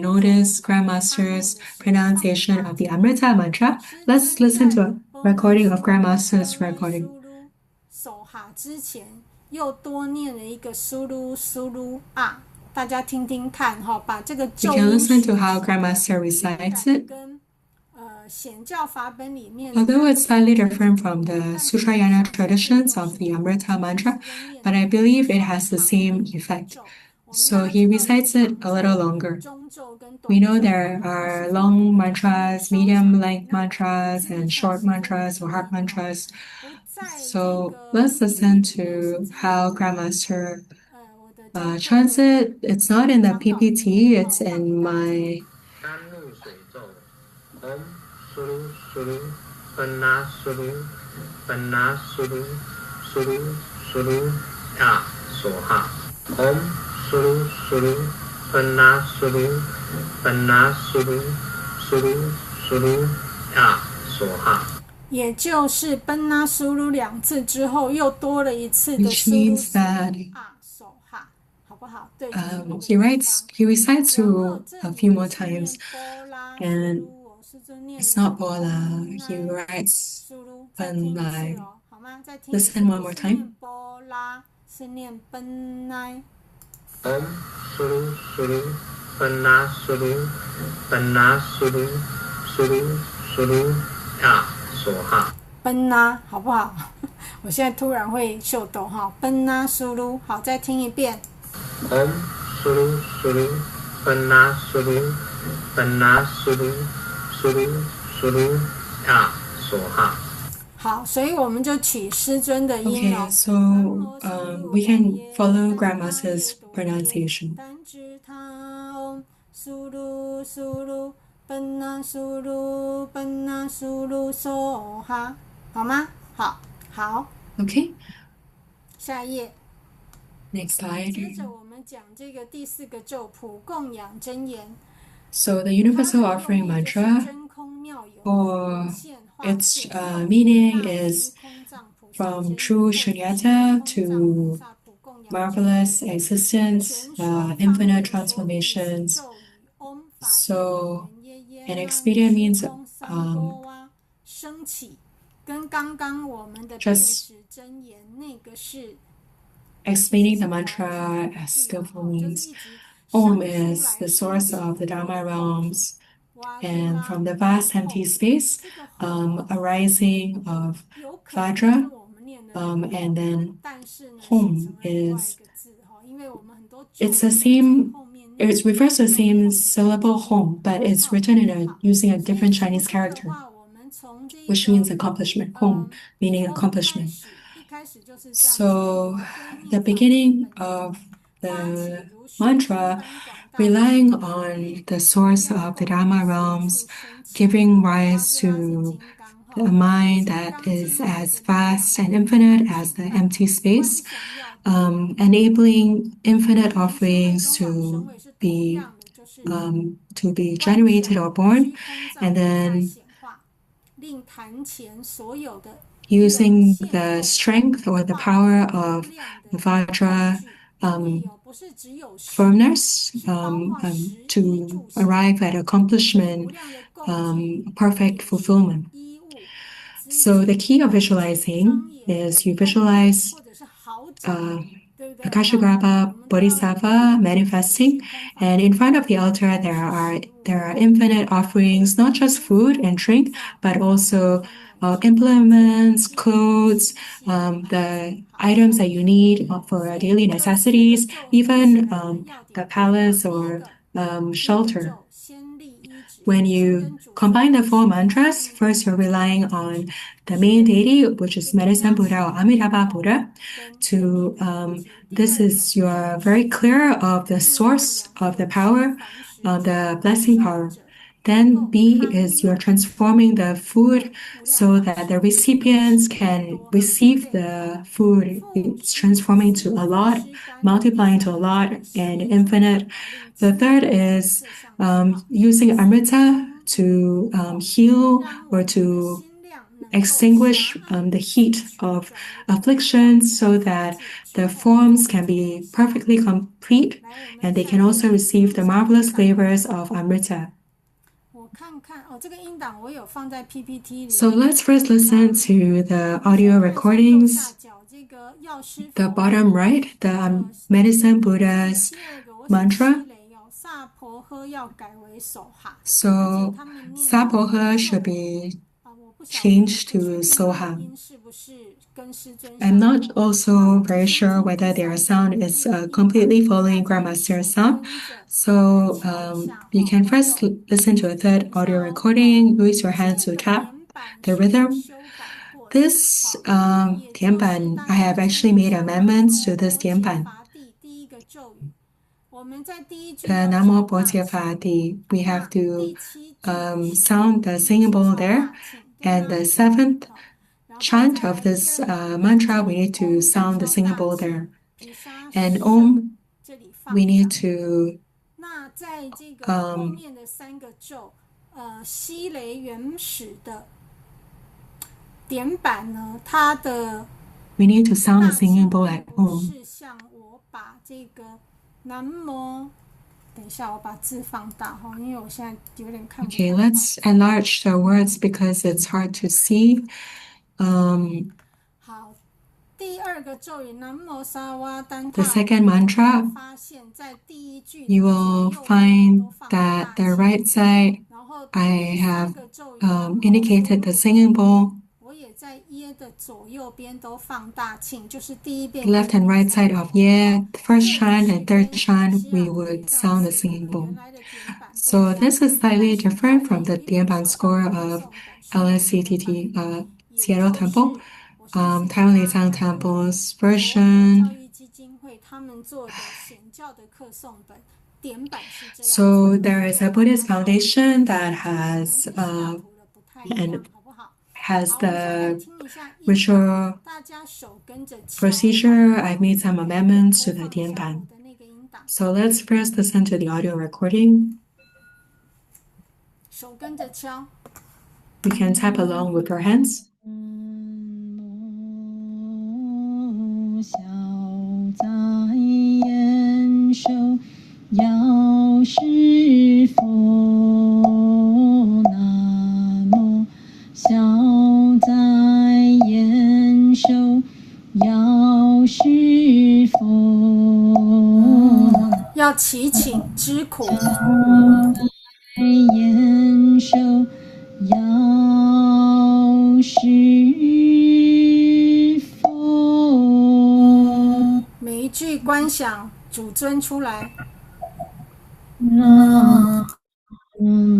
noticed Grandmaster's pronunciation of the Amrita mantra. Let's listen to a recording of Grandmaster's recording. 又多念了一个苏噜苏噜啊，大家听听看哈，把这个咒 You can listen to how Grandmaster recites it. 跟显教法本里面 Although it's slightly different from the Sutrayana traditions of the Amrita mantra, but I believe it has the same effect. So he recites it a little longer. We know there are long mantras, medium-length mantras, and short mantras or heart mantras. So let's listen to how Grandmaster chants it. It's not in the PPT, it's in my... Which means that he recites through a few more times, and it's not Bola, he writes Benai. Listen one more time. Om Suru Suru Panna Suru Panna Suru Suru Suru Soha. 奔呐，好不好？我现在突然会秀逗哈，奔呐苏噜，好，再听一遍。Om Suru Suru Panna Suru Panna Suru Suru Suru Soha. 好，所以我们就取师尊的音哦。Okay, so we can follow Grandmaster's pronunciation. 苏噜苏噜，奔呐苏噜，奔呐苏噜梭哈，好吗？好，好。Okay. 下一页。Next slide. 接着我们讲这个第4个咒普供养真言。So the universal offering mantra, or its meaning is from true shunyata to marvelous existence, infinite transformations. So an expedient means just explaining the mantra as skillful means. Om is the source of the Dharma realms, and from the vast empty space, arising of Vajra, and then home is, it's the same, it refers to the same syllable home, but it's written using a different Chinese character, which means accomplishment. Home meaning accomplishment. So the beginning of the mantra, relying on the source of the Dharma realms, giving rise to a mind that is as vast and infinite as the empty space, enabling infinite offerings to be generated or born, and then using the strength or the power of the Vajra firmness to arrive at accomplishment, perfect fulfillment. So the key of visualizing is you visualize Akashagarbha Bodhisattva manifesting, and in front of the altar there are infinite offerings, not just food and drink, but also implements, clothes, the items that you need for daily necessities, even the palace or shelter. When you combine the four mantras, first you're relying on the main deity, which is Medicine Buddha or Amitabha Buddha. You're very clear of the source of the power, the blessing power. Then B is you're transforming the food so that the recipients can receive the food. It's transforming to a lot, multiplying to a lot and infinite. The third is using Amrita to heal or to extinguish the heat of affliction so that the forms can be perfectly complete and they can also receive the marvelous flavors of Amrita. So let's first listen to the audio recordings. The bottom right, the Medicine Buddha's mantra. So Sapoha should be changed to Soha. I'm not also very sure whether their sound is completely following Grandmaster's sound. So you can first listen to a third audio recording, use your hands to tap the rhythm. This Tianban, I have actually made amendments to this Tianban. The Namo Bhotya Phadi, we have to sound the singing bowl there. And the seventh chant of this mantra, we need to sound the singing bowl there. And Om, we need to we need to sound the singing bowl at Om. Okay, let's enlarge the words because it's hard to see. The second mantra, you will find that the right side, I have indicated the singing bowl. Left and right side of Ye, first chant and third chant, we would sound the singing bowl. So this is slightly different from the Tianban score of LSCTT Seattle Temple, Taiwan Leizang Temple's version. So there is a Buddhist foundation that has the ritual procedure. I've made some amendments to the Tianban. So let's first listen to the audio recording. You can tap along with your hands.要祈请知苦。要是否观想主尊出来。南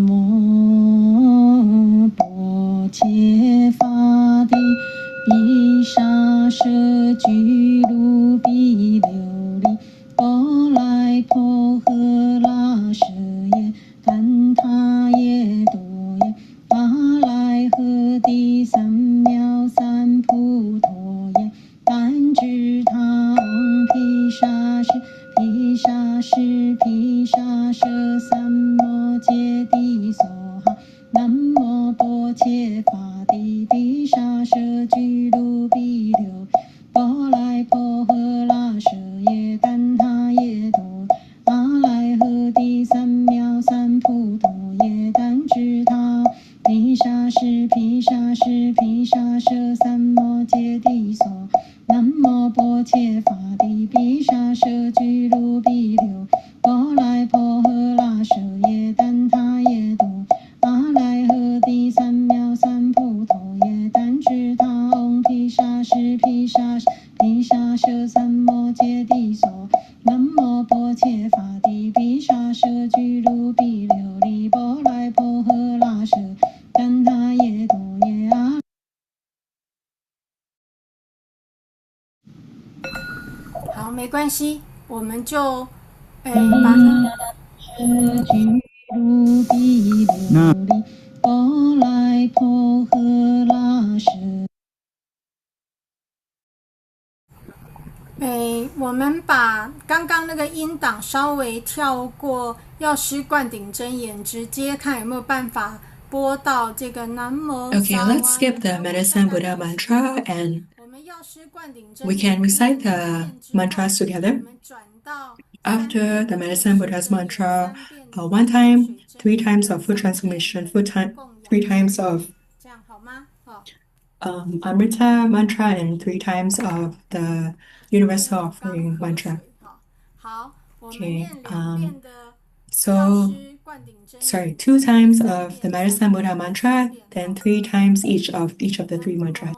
无般伽伐帝毗沙舍俱卢毗琉璃波来婆诃拉舍耶怛他耶多耶阿来诃帝三藐三菩提耶怛侄他唵毗沙室毗沙室毗沙舍三摩揭谛娑哈南无般伽伐帝毗沙舍俱卢毗琉波来婆诃拉舍耶怛他耶多阿来诃帝三藐三菩提耶怛侄他毗沙室毗沙室毗沙舍三摩揭谛娑南无般伽伐帝毗沙舍俱卢毗琉波来婆诃拉舍耶怛他耶多阿来诃帝三藐三菩提耶怛侄他唵毗沙室毗沙室毗沙舍三摩揭谛娑南无般伽伐帝毗沙舍俱卢毗琉璃波来婆诃拉舍怛他耶多耶阿。好，没关系，我们就把它。俱卢毗琉璃波来婆诃拉舍。我们把刚刚那个音档稍微跳过药师灌顶真言，直接看有没有办法播到这个南无。Okay, let's skip the Medicine Buddha mantra and we can recite the mantras together. After the Medicine Buddha's mantra, one time, 3 times of food transformation, 3 times of Amrita mantra, and 3 times of the Universal Offering mantra. Okay, so, 2 times of the Medicine Buddha mantra, then 3 times each of the 3 mantras.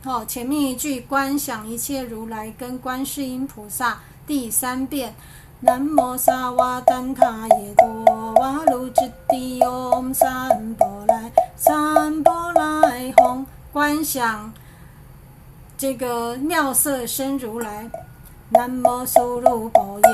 Oh, 前面一句观想一切如来跟观世音菩萨，第3遍南无萨瓦丹塔耶多瓦卢智地唵三波来三波来吽，观想这个妙色身如来。南无苏噜波耶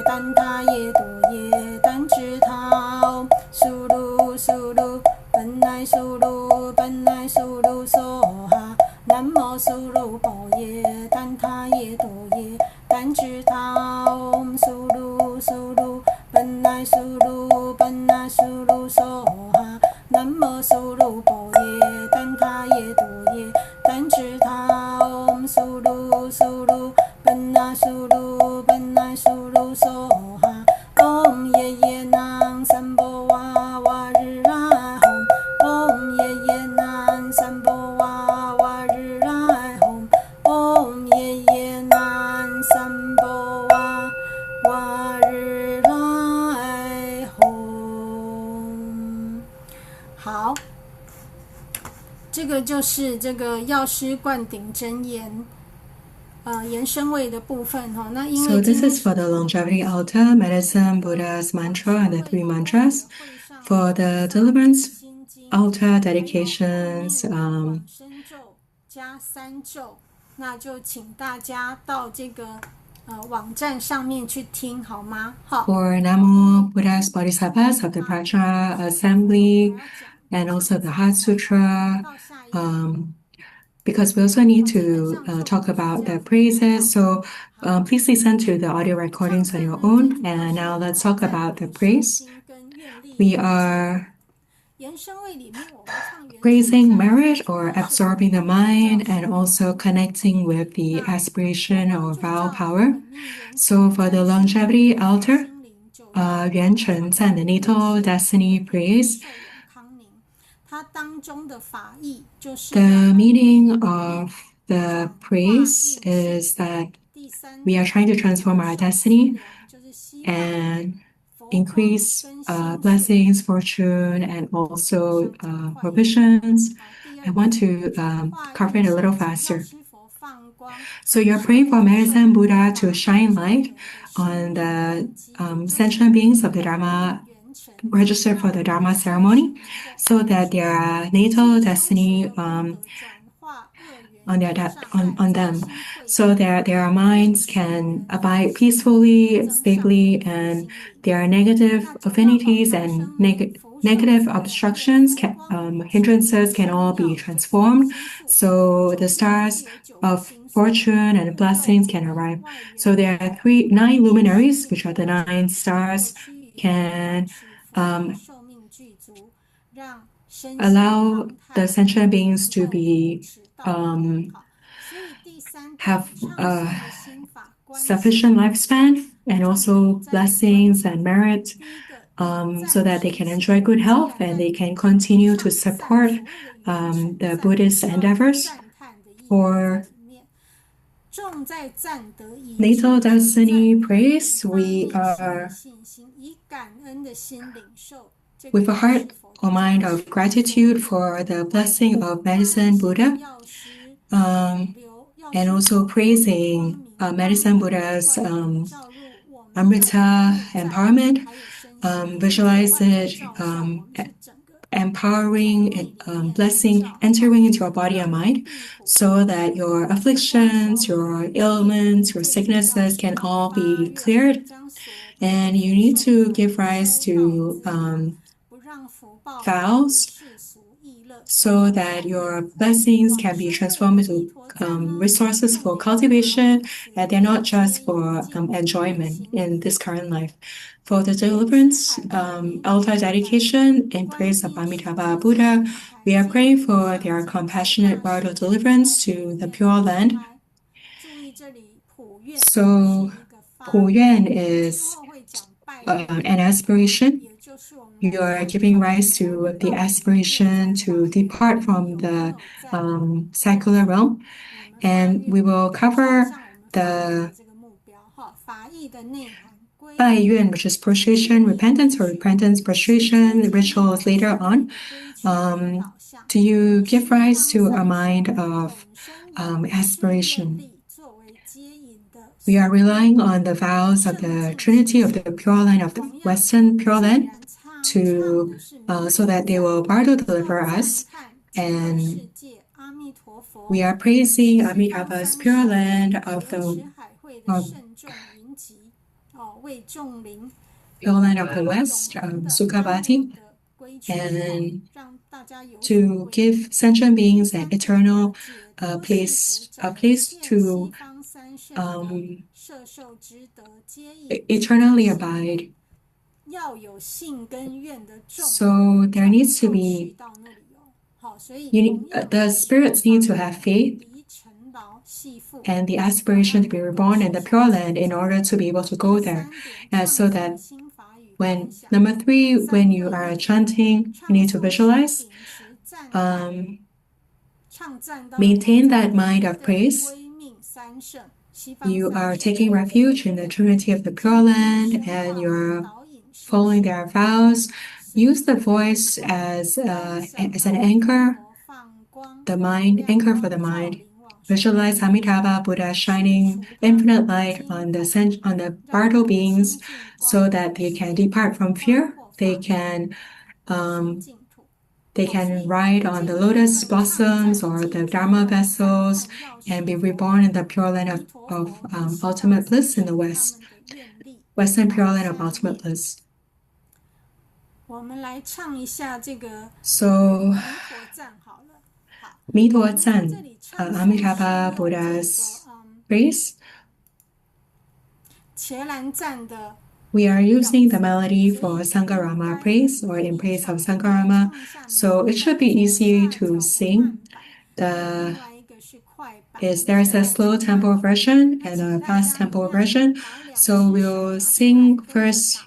丹塔耶多耶丹智他唵苏噜苏噜本来苏噜本来苏噜梭哈。南无苏噜波耶丹塔耶多耶丹智他唵苏噜苏噜本来苏噜本来苏噜梭哈。南无苏噜波耶丹塔耶多耶丹智他唵苏噜苏噜本来苏噜本来苏噜梭哈。唵耶耶南三波哇哇日啦吽，唵耶耶南三波哇哇日啦吽，唵耶耶南三波哇哇日啦吽。好，这个就是这个药师灌顶真言。延伸位的部分哈，那因为 So this is for the longevity altar, medicine, Buddha's mantra, and the 3 mantras. For the deliverance altar dedications, 加3咒，那就请大家到这个网站上面去听好吗？好。For Namo Buddha's Bodhisattvas of the Prajna Assembly, and also the Heart Sutra, because we also need to talk about the praises. So please listen to the audio recordings on your own. And now let's talk about the praise. We are praising merit or absorbing the mind and also connecting with the aspiration or vow power. So for the longevity altar, Yuan Chen Zan, the natal destiny praise. The meaning of the praise is that we are trying to transform our destiny and increase blessings, fortune, and also provisions. I want to cover it a little faster. So you're praying for Medicine Buddha to shine light on the sentient beings of the Dharma registered for the Dharma ceremony, so that their natal destiny on them, so that their minds can abide peacefully, stably, and their negative affinities and negative obstructions, hindrances can all be transformed. So the stars of fortune and blessings can arrive. So there are 9 luminaries, which are the 9 stars, can allow the sentient beings to be have sufficient lifespan and also blessings and merit, so that they can enjoy good health and they can continue to support the Buddhist endeavors. For natal destiny praise, we are with a heart or mind of gratitude for the blessing of Medicine Buddha, and also praising Medicine Buddha's Amrita empowerment. Visualize it empowering blessing entering into your body and mind, so that your afflictions, your ailments, your sicknesses can all be cleared. And you need to give rise to vows, so that your blessings can be transformed into resources for cultivation, and they're not just for enjoyment in this current life. For the deliverance, altar dedication in praise of Amitabha Buddha, we are praying for their compassionate route of deliverance to the Pure Land. So, Pu Yuan is an aspiration. You are giving rise to the aspiration to depart from the secular realm, and we will cover the Bai Yuan, which is prostration, repentance, or repentance, prostration rituals later on. Do you give rise to a mind of aspiration? We are relying on the vows of the Trinity of the Pure Land, of the Western Pure Land, to so that they will bardo deliver us. And we are praising Amitabha's Pure Land of the Pure Land of the West, Sukhavati, and to give sentient beings an eternal place, a place to eternally abide. So there needs to be, the spirits need to have faith and the aspiration to be reborn in the Pure Land in order to be able to go there. So that when, number 3, when you are chanting, you need to visualize, maintain that mind of praise. You are taking refuge in the Trinity of the Pure Land, and you're following their vows. Use the voice as an anchor, the mind, anchor for the mind. Visualize Amitabha Buddha shining infinite light on the bardo beings, so that they can depart from fear. They can ride on the lotus blossoms or the Dharma vessels and be reborn in the Pure Land of ultimate bliss in the West, Western Pure Land of ultimate bliss. So,弥陀赞. Amitabha Buddha's praise. We are using the melody for Sangarama praise or in praise of Sangarama, so it should be easy to sing. There's a slow tempo version and a fast tempo version, so we'll sing first.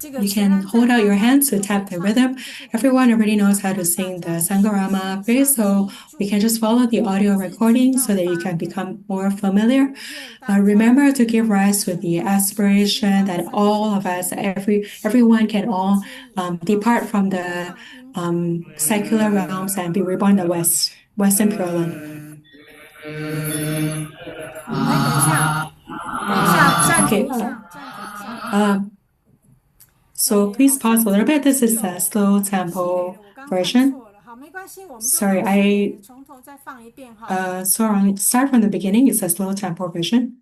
You can hold out your hands to tap the rhythm. Everyone already knows how to sing the Sangarama phrase, so we can just follow the audio recording so that you can become more familiar. Remember to give rise with the aspiration that all of us, everyone can all depart from the secular realms and be reborn in the Western Pure Land. So please pause a little bit. This is a slow tempo version. Sorry, start from the beginning. It's a slow tempo version.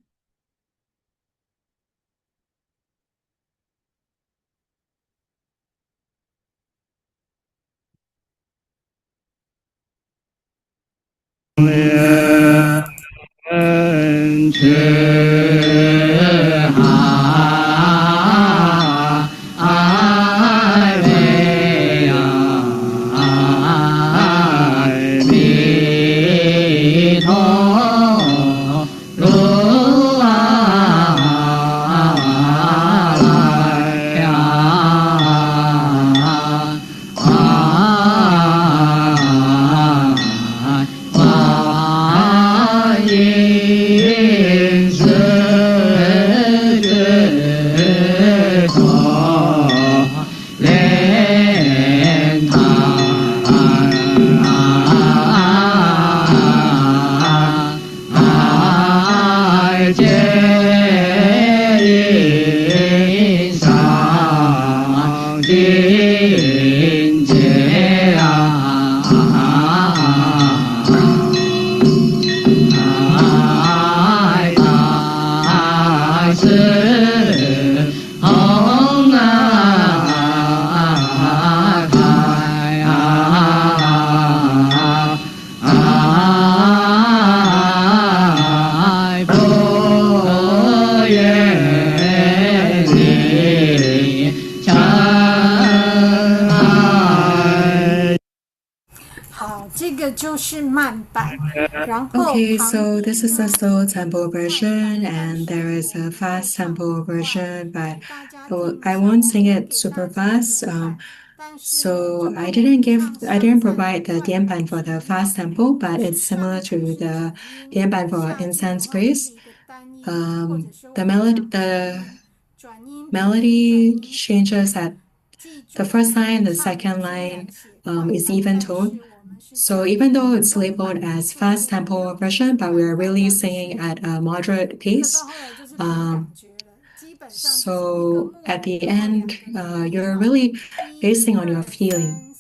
Okay, so this is a slow tempo version and there is a fast tempo version, but I won't sing it super fast. So I didn't provide the dianpan for the fast tempo, but it's similar to the dianpan for incense praise. The melody changes at the first line, the second line is even tone. So even though it's labeled as fast tempo version, but we're really singing at a moderate pace. So at the end, you're really basing on your feeling.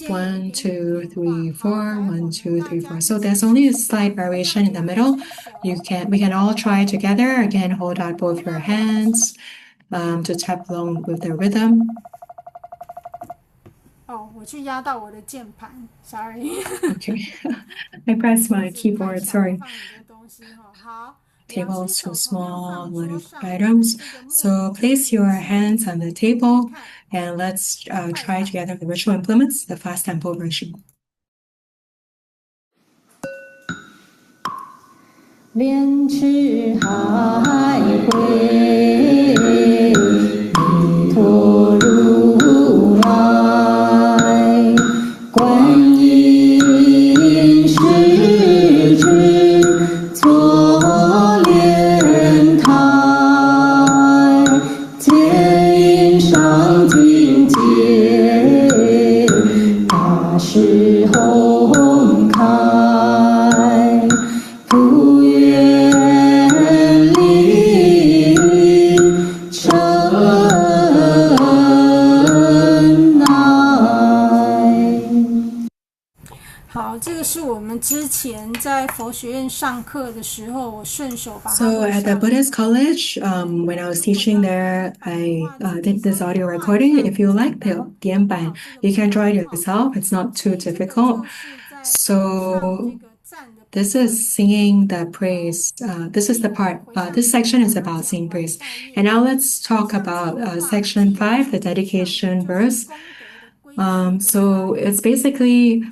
1, 2, 3, 4, 1, 2, 3, 4. So there's only a slight variation in the middle. We can all try together. Again, hold out both your hands to tap along with the rhythm. Sorry. Okay, I pressed my keyboard, sorry. Table is too small, a lot of items. So place your hands on the table and let's try together the ritual implements, the fast tempo version. 莲池海会，弥陀如来，观音是指坐莲台，见上境界，大士宏开。 愿力成。前在佛学院上课的时候，我顺手把它 So 录 at 下 the 来。 Buddhist College, when I was teaching there, I did this audio recording. If you like the Dianban, you can try it yourself. It's not too difficult. So this is singing the praise. This is the part. This section is about singing praise. And now let's talk about section 5, the dedication verse. So it's basically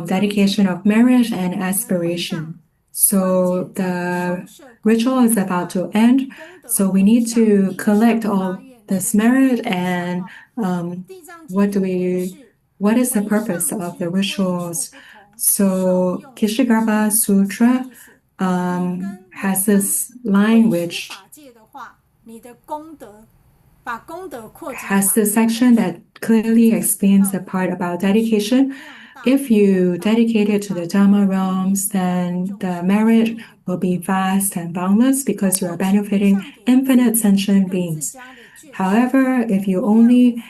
dedication of merit and aspiration. So the ritual is about to end. So we need to collect all this merit and what is the purpose of the rituals? So Kishigarbha Sutra has this line which has this section that clearly explains the part about dedication. If you dedicate it to the Dharma realms, then the merit will be vast and boundless because you are benefiting infinite sentient beings. However, if you only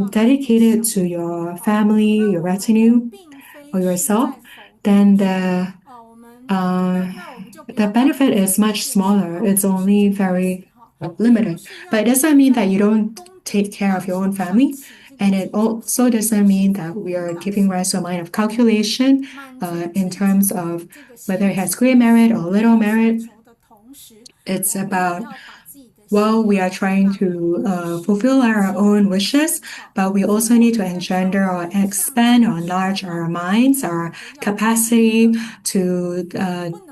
dedicate it to your family, your retinue, or yourself, then the benefit is much smaller. It's only very limited. But it doesn't mean that you don't take care of your own family. And it also doesn't mean that we are giving rise to a mind of calculation in terms of whether it has great merit or little merit. It's about, well, we are trying to fulfill our own wishes, but we also need to engender or expand or enlarge our minds, our capacity to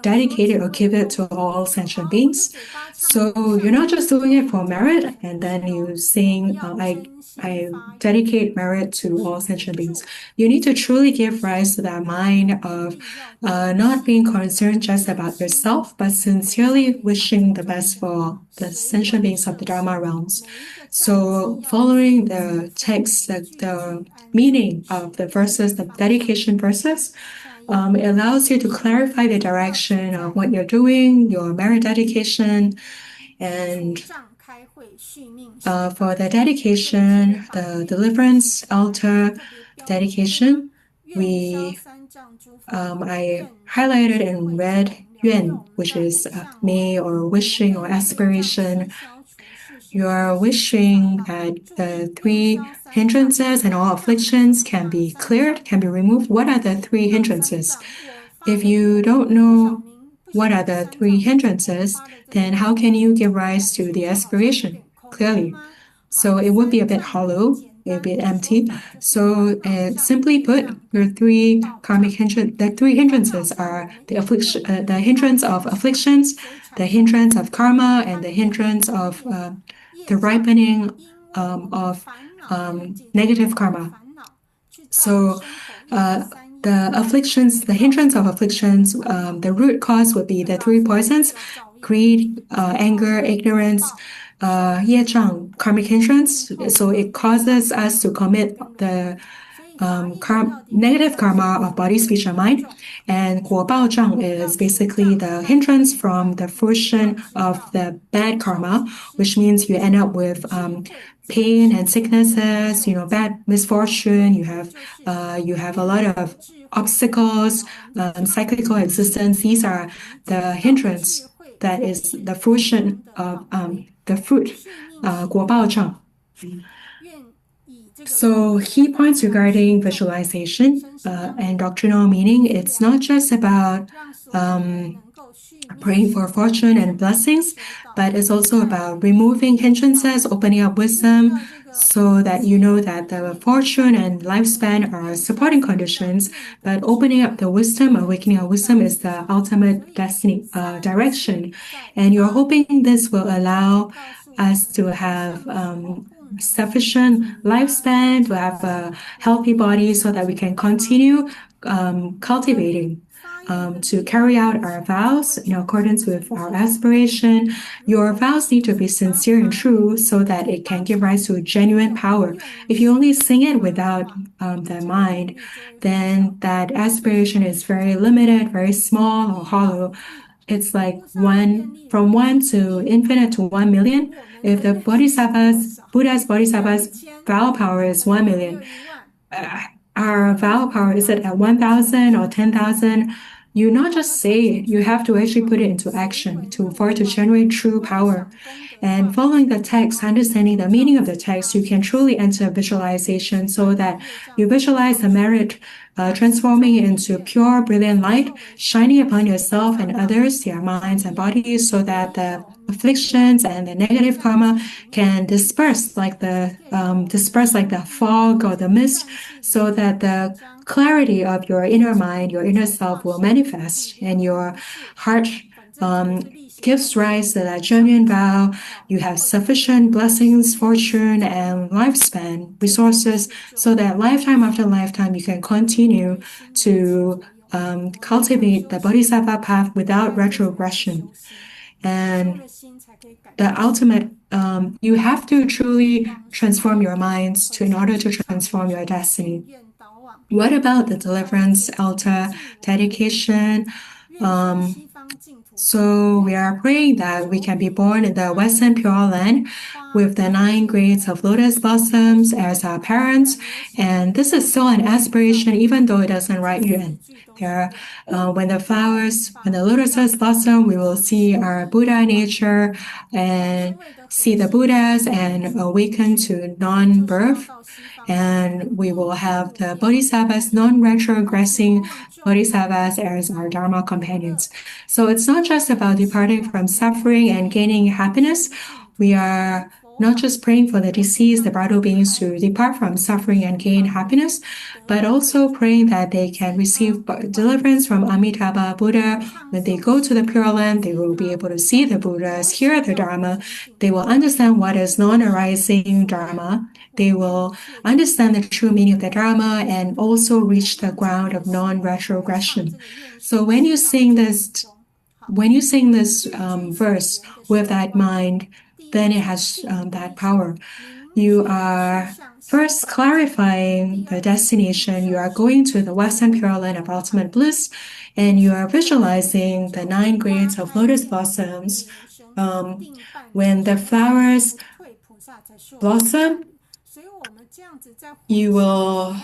dedicate it or give it to all sentient beings. So you're not just doing it for merit and then you sing, I dedicate merit to all sentient beings. You need to truly give rise to that mind of not being concerned just about yourself, but sincerely wishing the best for the sentient beings of the Dharma realms. So following the text, the meaning of the verses, the dedication verses, it allows you to clarify the direction of what you're doing, your merit dedication, and for the dedication, the deliverance altar dedication, I highlighted in red yuan, which is may or wishing or aspiration. You are wishing that the 3 hindrances and all afflictions can be cleared, can be removed. What are the 3 hindrances? If you don't know what are the 3 hindrances, then how can you give rise to the aspiration clearly? So it would be a bit hollow, a bit empty. So simply put, your 3 karmic hindrances, the 3 hindrances are the hindrance of afflictions, the hindrance of karma, and the hindrance of the ripening of negative karma. So the afflictions, the hindrance of afflictions, the root cause would be the 3 poisons: greed, anger, ignorance,业障, karmic hindrance. So it causes us to commit the negative karma of body, speech, and mind. And 果报障 is basically the hindrance from the fruition of the bad karma, which means you end up with pain and sicknesses, bad misfortune. You have a lot of obstacles, cyclical existence. These are the hindrance that is the fruition of the fruit, 果报障. So key points regarding visualization and doctrinal meaning. It's not just about praying for fortune and blessings, but it's also about removing hindrances, opening up wisdom, so that you know that the fortune and lifespan are supporting conditions, but opening up the wisdom, awakening our wisdom is the ultimate destiny, direction. And you're hoping this will allow us to have sufficient lifespan, to have a healthy body so that we can continue cultivating to carry out our vows in accordance with our aspiration. Your vows need to be sincere and true so that it can give rise to a genuine power. If you only sing it without that mind, then that aspiration is very limited, very small or hollow. It's like from 1 to infinite to 1 million. If the Buddha's vow power is 1 million, our vow power, is it at 1,000 or 10,000? You not just say it, you have to actually put it into action for it to generate true power. And following the text, understanding the meaning of the text, you can truly enter visualization so that you visualize the merit transforming into pure, brilliant light, shining upon yourself and others, their minds and bodies, so that the afflictions and the negative karma can disperse like the fog or the mist, so that the clarity of your inner mind, your inner self will manifest, and your heart gives rise to that genuine vow. You have sufficient blessings, fortune, and lifespan, resources, so that lifetime after lifetime you can continue to cultivate the bodhisattva path without retrogression. And the ultimate, you have to truly transform your minds in order to transform your destiny. What about the deliverance altar dedication? So we are praying that we can be born in the Western Pure Land with the 9 grades of lotus blossoms as our parents. And this is still an aspiration, even though it doesn't write you in. When the lotuses blossom, we will see our Buddha nature and see the Buddhas and awaken to non-birth. And we will have the bodhisattvas, non-retrogressing bodhisattvas as our Dharma companions. So it's not just about departing from suffering and gaining happiness. We are not just praying for the deceased, the bridal beings, to depart from suffering and gain happiness, but also praying that they can receive deliverance from Amitabha Buddha. When they go to the Pure Land, they will be able to see the Buddhas, hear the Dharma. They will understand what is non-arising Dharma. They will understand the true meaning of the Dharma and also reach the ground of non-retrogression. So when you sing this verse with that mind, then it has that power. You are first clarifying the destination. You are going to the Western Pure Land of ultimate bliss, and you are visualizing the 9 grades of lotus blossoms. When the flowers blossom, you will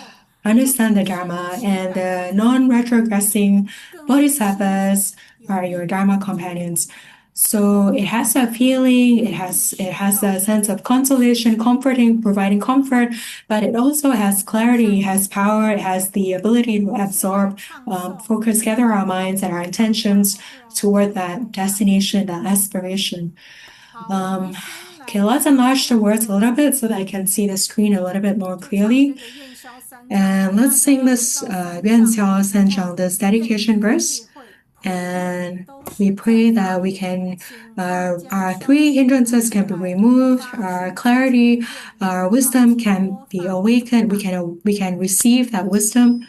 understand the Dharma, and the non-retrogressing bodhisattvas are your Dharma companions. So it has a feeling, it has a sense of consolation, comforting, providing comfort, but it also has clarity, it has power, it has the ability to absorb, focus, gather our minds and our intentions toward that destination, that aspiration. Okay, let's enlarge the words a little bit so that I can see the screen a little bit more clearly. And let's sing this 愿消三障, this dedication verse. And we pray that we can, our 3 hindrances can be removed, our clarity, our wisdom can be awakened, we can receive that wisdom.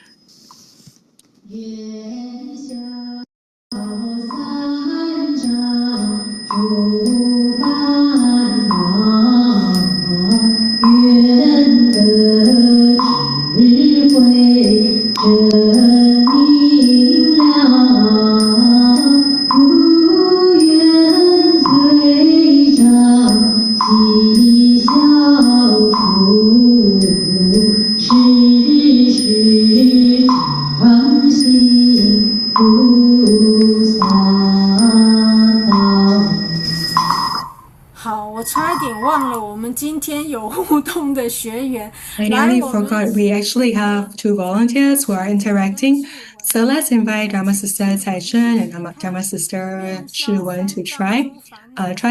I nearly forgot, we actually have 2 volunteers who are interacting. So let's invite Dharma Sister Cai Zhen and Dharma Sister Shi Wen to try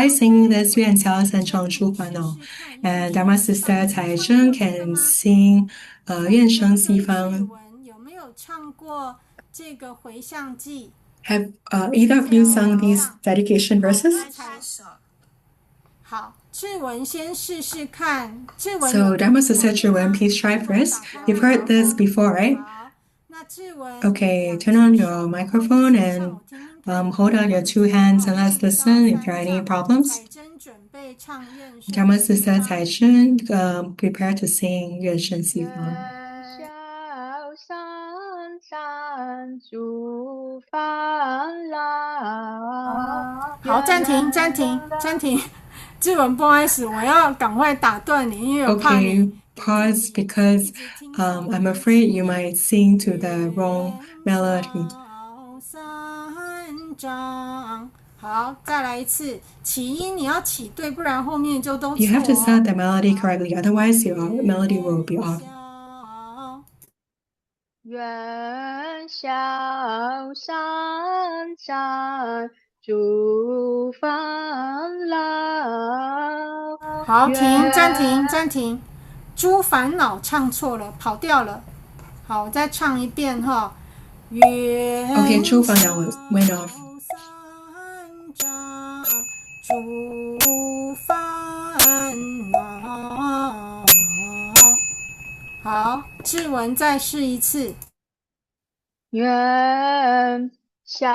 singing this 愿消三障诸烦恼. And Dharma Sister Cai Zhen can sing 愿生西方. Have either of you sung these dedication verses? So Dharma Sister Shi Wen, please try first. You've heard this before, right? Okay, turn on your microphone and hold out your 2 hands and let's listen if there are any problems. Dharma Sister Cai Zhen, prepare to sing 愿生西方. 好，暂停。志文，不好意思，我要赶快打断你，因为我怕你 pause because I'm afraid you might sing to the wrong melody. 三章，好，再来一次，起音你要起对，不然后面就都错。 You have to start the melody correctly, otherwise your melody will be off. 愿消山山诸烦恼。好，停，暂停，暂停。诸烦恼唱错了，跑调了。好，我再唱一遍哈。Okay, 诸烦恼 went off. 诸烦恼。好，志文再试一次。愿消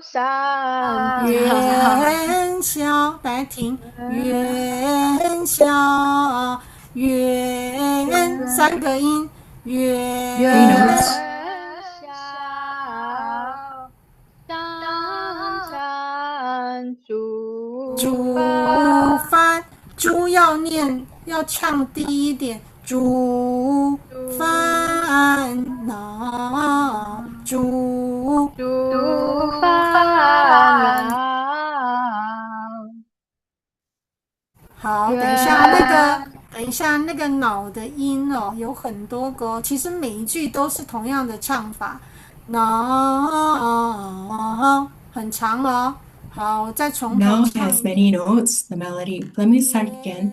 山，愿消，来停。愿消，愿三个音。愿消山诸烦，猪要念要唱低一点。诸烦恼，诸烦恼。好，等一下那个脑的音哦，有很多个哦，其实每一句都是同样的唱法。脑很长哦。好，再从头 Now 唱 has many notes, the melody. Let me start again.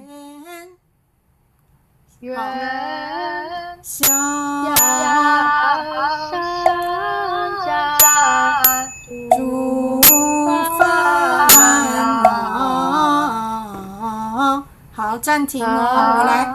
愿消山诸烦恼。好，暂停哦，我来。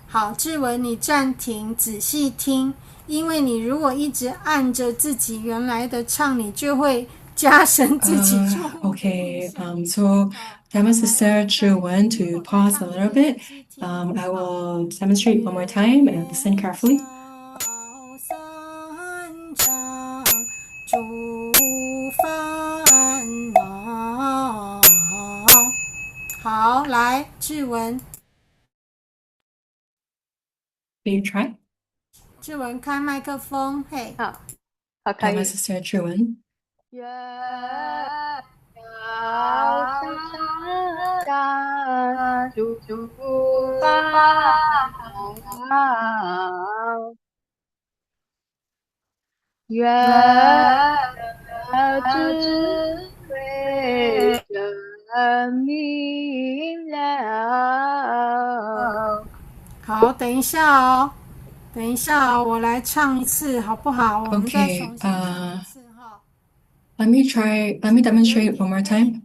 好，志文你暂停，仔细听，因为你如果一直按着自己原来的唱，你就会加深自己错误。Okay, so Dharma Sister Chu1 to pause a little bit. I will demonstrate one more time and listen carefully. 诸烦恼。好，来，志文。Will you try? 志文开麦克风，嘿。好，可 Dharma 以。 Sister Chu1. 愿消山诸烦恼。愿智慧真明了。好，等一下哦，我来唱一次，好不好？我们再重新唱一次哈。Let me demonstrate one more time.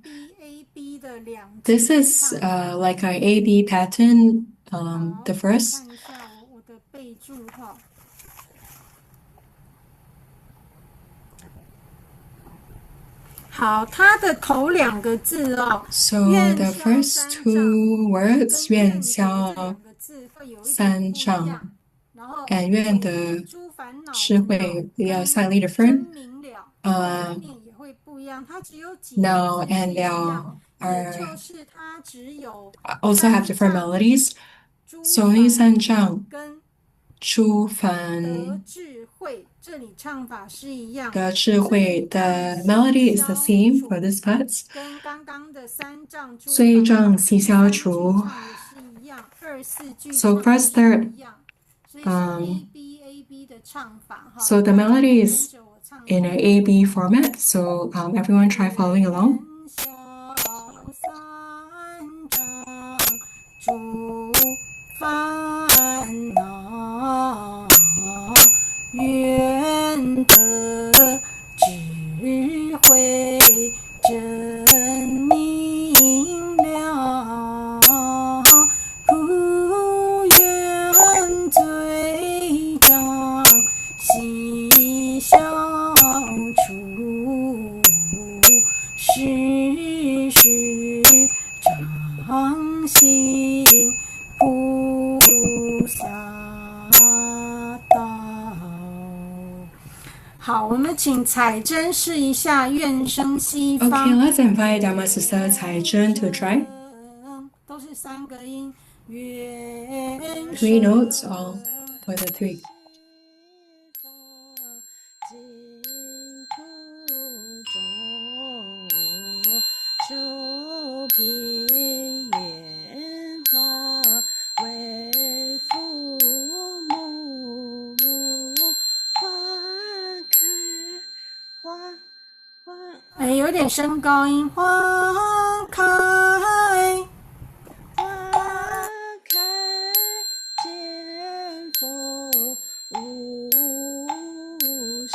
This is like our A-B pattern, the first. 看一下我的备注哈。好，它的头两个字哦。So the first two words, 愿消三障 and 愿的是会比较 slightly different. Now and 了 are also have different melodies. So 那三障出凡的智慧 the melody is the same for this part. 罪障悉消除 So first, third, so the melody is in an A-B format, so everyone try following along. 诸烦恼，愿得智慧真明了，不愿罪障悉消除，时时常行菩萨道。好，我们请彩珍试一下愿生西方。 Okay, let's invite Dharma Sister Cai Zhen to try. 都是三个音。Three notes all for the three.哎，有点升高音，花开，花开见佛无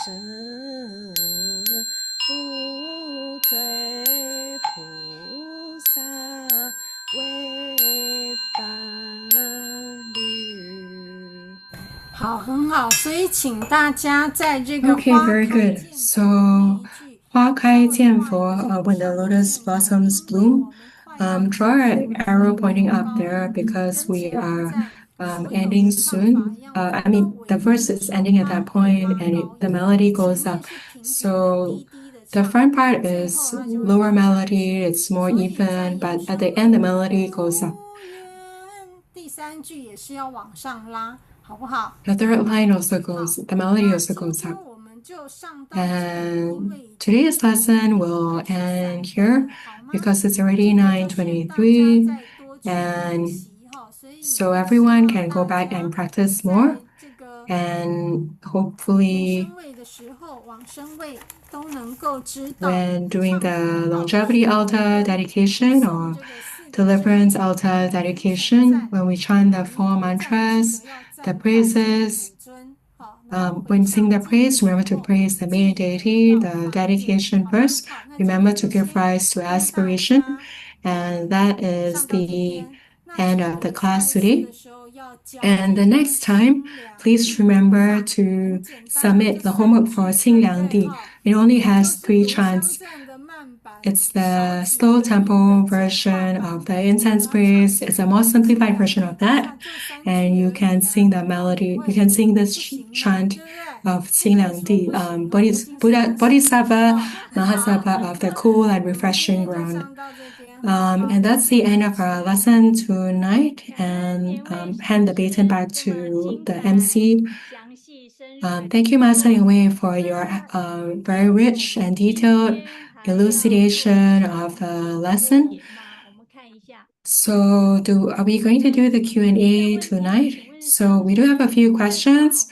声，不退菩萨为伴侣。好，很好。所以请大家在这个 Okay, very good. So, 花开见佛, when the lotus blossoms bloom, draw an arrow pointing up there because we are ending soon. I mean, the verse is ending at that point and the melody goes up. So, the front part is lower melody, it's more even, but at the end the melody goes up. 第三句也是要往上拉，好不好？ The third line also goes, the melody also goes up. 我们就上到 And today's lesson will end here because it's already 9:23, and so everyone can go back and practice more, and hopefully when doing the longevity altar dedication or deliverance altar dedication, when we chant the 4 mantras, the praises, when sing the praise, remember to praise the main deity, the dedication first. Remember to give rise to aspiration. And that is the end of the class today. And the next time, please remember to submit the homework for Xing Liang Di. It only has 3 chants. It's the slow tempo version of the incense praise. It's a more simplified version of that. And you can sing the melody. You can sing this chant of Xing Liang Di, Bodhisattva, Mahasattva of the cool and refreshing ground. And that's the end of our lesson tonight. And hand the baton back to the MC. Thank you, Master Wei, for your very rich and detailed elucidation of the lesson. So are we going to do the Q&A tonight? So we do have a few questions.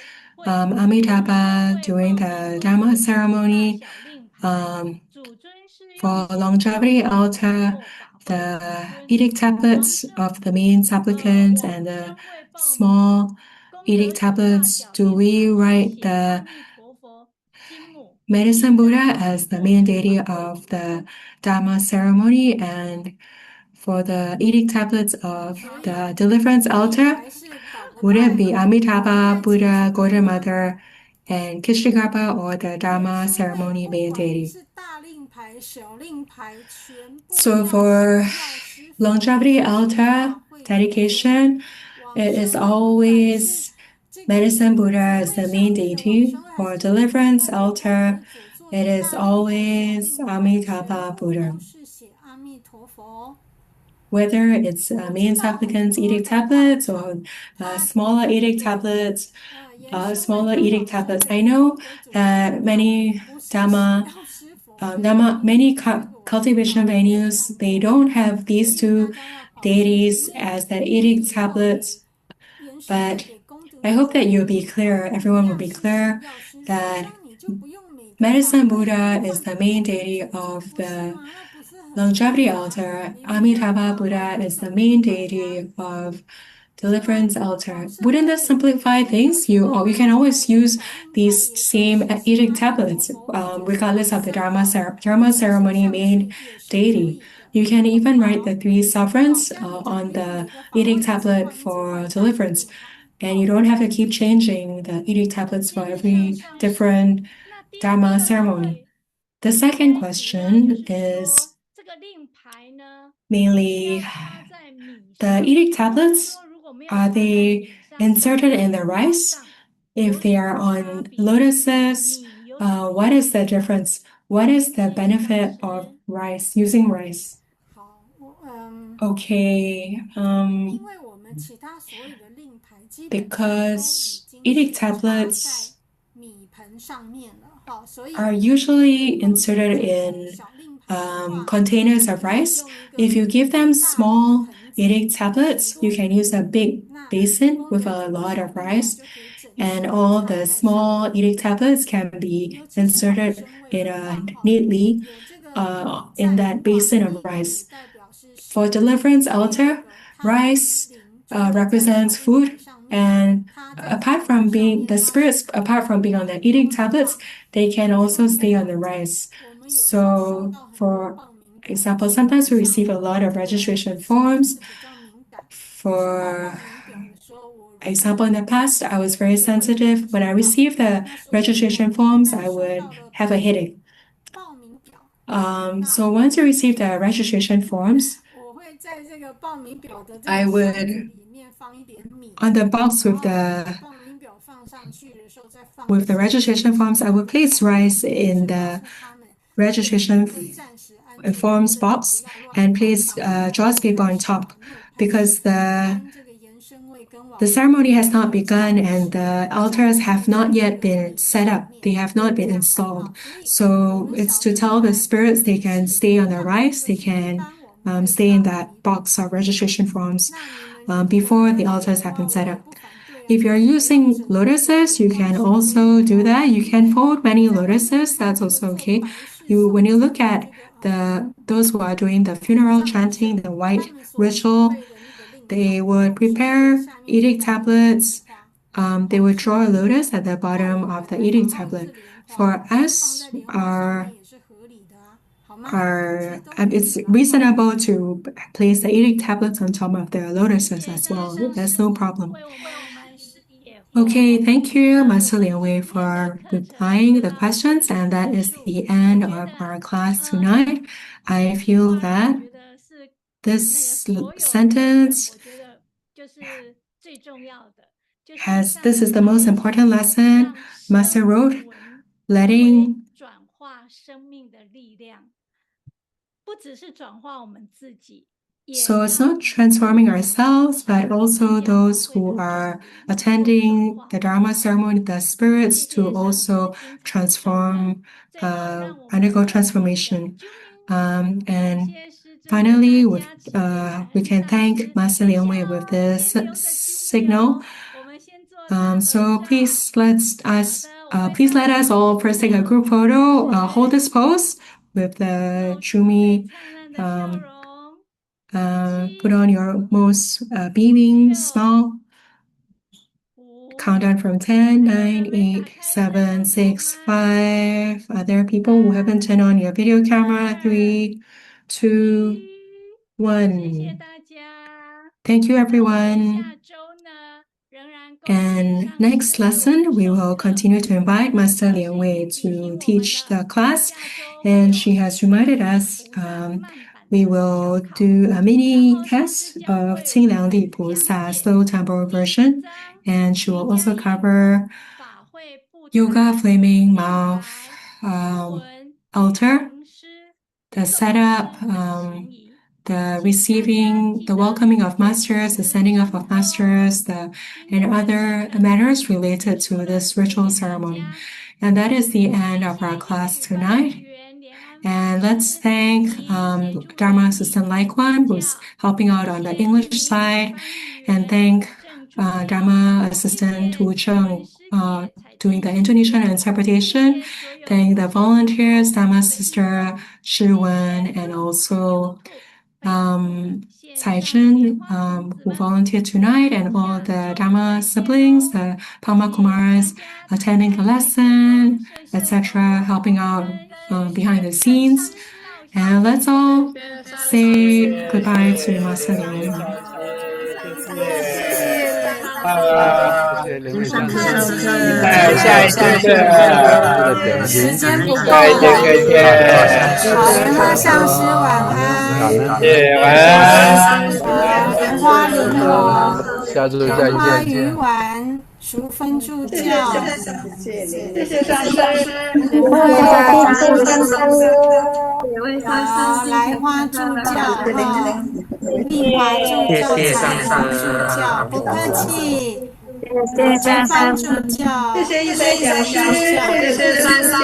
Amitabha during the Dharma ceremony, for longevity altar, the edict tablets of the main supplicants and the small edict tablets, do we write the Medicine Buddha as the main deity of the Dharma ceremony? And for the edict tablets of the deliverance altar, would it be Amitabha, Buddha, Golden Mother, and Kishtagarbha, or the Dharma ceremony main deity? So for longevity altar dedication, it is always Medicine Buddha as the main deity. For deliverance altar, it is always Amitabha Buddha. Whether it's main supplicants edict tablets or smaller edict tablets, I know that many many cultivation venues, they don't have these 2 deities as the edict tablets, but I hope that everyone will be clear that Medicine Buddha is the main deity of the longevity altar. Amitabha Buddha is the main deity of deliverance altar. Wouldn't that simplify things? You can always use these same edict tablets, regardless of the Dharma ceremony main deity. You can even write the 3 sovereigns on the edict tablet for deliverance. And you don't have to keep changing the edict tablets for every different Dharma ceremony. The second question is mainly the edict tablets. Are they inserted in the rice? If they are on lotuses, what is the difference? What is the benefit of using rice? Okay. because eating tablets are usually inserted in containers of rice. If you give them small eating tablets, you can use a big basin with a lot of rice, and all the small eating tablets can be inserted neatly in that basin of rice. For deliverance altar, rice represents food, and apart from being the spirits, apart from being on the eating tablets, they can also stay on the rice. So, for example, sometimes we receive a lot of registration forms. For example, in the past, I was very sensitive. When I received the registration forms, I would have a headache. So once you receive the registration forms, I would, on the box with the registration forms, I would place rice in the registration forms box and place Jaws paper on top, because the ceremony has not begun and the altars have not yet been set up. They have not been installed. So it's to tell the spirits they can stay on the rice, they can stay in that box of registration forms before the altars have been set up. If you're using lotuses, you can also do that. You can fold many lotuses, that's also okay. When you look at those who are doing the funeral chanting, the white ritual, they would prepare eating tablets. They would draw a lotus at the bottom of the eating tablet. For us, it's reasonable to place the eating tablets on top of the lotuses as well. There's no problem. Okay, thank you, Master Lian Wei, for replying the questions, and that is the end of our class tonight. I feel that this sentence this is the most important lesson Master wrote, letting so it's not transforming ourselves, but also those who are attending the Dharma ceremony, the spirits, to also undergo transformation. And finally, we can thank Master Lian Wei with this signal. So please let us all first take a group photo. Hold this pose with the Chumi. Put on your most beaming smile. Countdown from 10, 9, 8, 7, 6, 5. Other people who haven't turned on your video camera. 3, 2, 1. Thank you, everyone. And next lesson, we will continue to invite Master Lian Wei to teach the class. And she has reminded us we will do a mini test of Qing Liang Li Pusa slow tempo version. And she will also cover yoga, flaming mouth, altar, the setup, the receiving, the welcoming of masters, the sending off of masters, and other matters related to this ritual ceremony. And that is the end of our class tonight. And let's thank Dharma Assistant Laikwan, who's helping out on the English side, and thank Dharma Assistant Tu Cheng, doing the Indonesian interpretation. Thank the volunteers, Dharma Sister Shi Wen, and also Cai Zhen, who volunteered tonight, and all the Dharma siblings, the Palma Kumaras attending the lesson, etc., helping out behind the scenes. And let's all say goodbye to Master Lian Wei. 谢谢两位上师，下一次时间不够再见，好，莲花上师晚安，晚安，莲花灵我，下周再莲花见，鱼丸，淑芬助教，谢谢上师，莲花上师。好，来花助教哈，丽华助教，彩虹助教，不客气。陈芳助教，谢谢一山讲师，谢谢助教。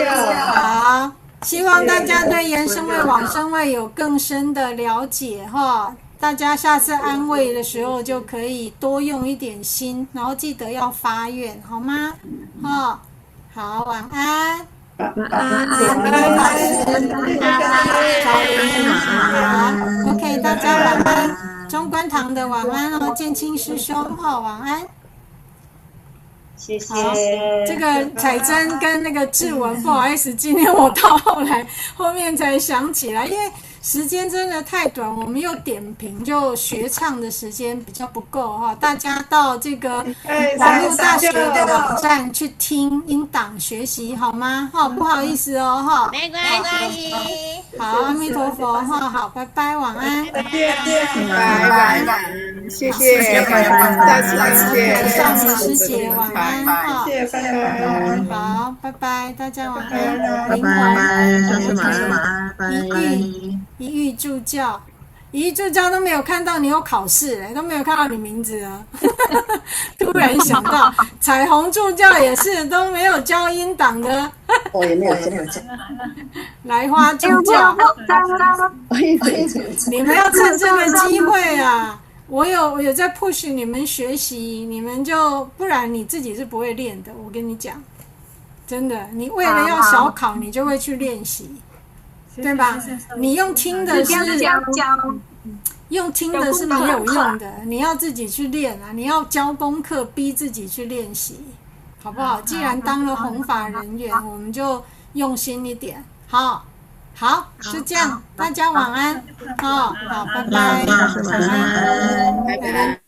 好，希望大家对延伸位、往生位有更深的了解哈。大家下次安慰的时候就可以多用一点心，然后记得要发愿，好吗？好，晚安。晚安，好 ，OK， 大家晚安。中观堂的晚安哦，建清师兄晚安。谢谢。这个彩珍跟那个志文，不好意思，今天我到后面才想起来，因为时间真的太短，我们又点评，就学唱的时间比较不够哈。大家到这个网络大学的网站去听音档学习好吗？不好意思哦没关系。好，阿弥陀佛好，拜拜，晚安。拜拜，谢谢，再次感谢少女师姐，晚安谢谢，拜拜。好，拜拜，大家晚安。拜拜，下次晚安，拜拜。一玉助教都没有看到你有考试都没有看到你名字啊！突然想到，彩虹助教也是都没有教音档的。也没有教。来花助教，你们要趁这个机会啊！我有在 push 你们学习，你们就不然你自己是不会练的。我跟你讲，真的，你为了要小考，你就会去练习。对吧？你用听的是没有用的，你要自己去练啊！你要交功课，逼自己去练习，好不好？既然当了弘法人员，我们就用心一点。好，就这样，大家晚安。好，拜拜，晚安，拜拜。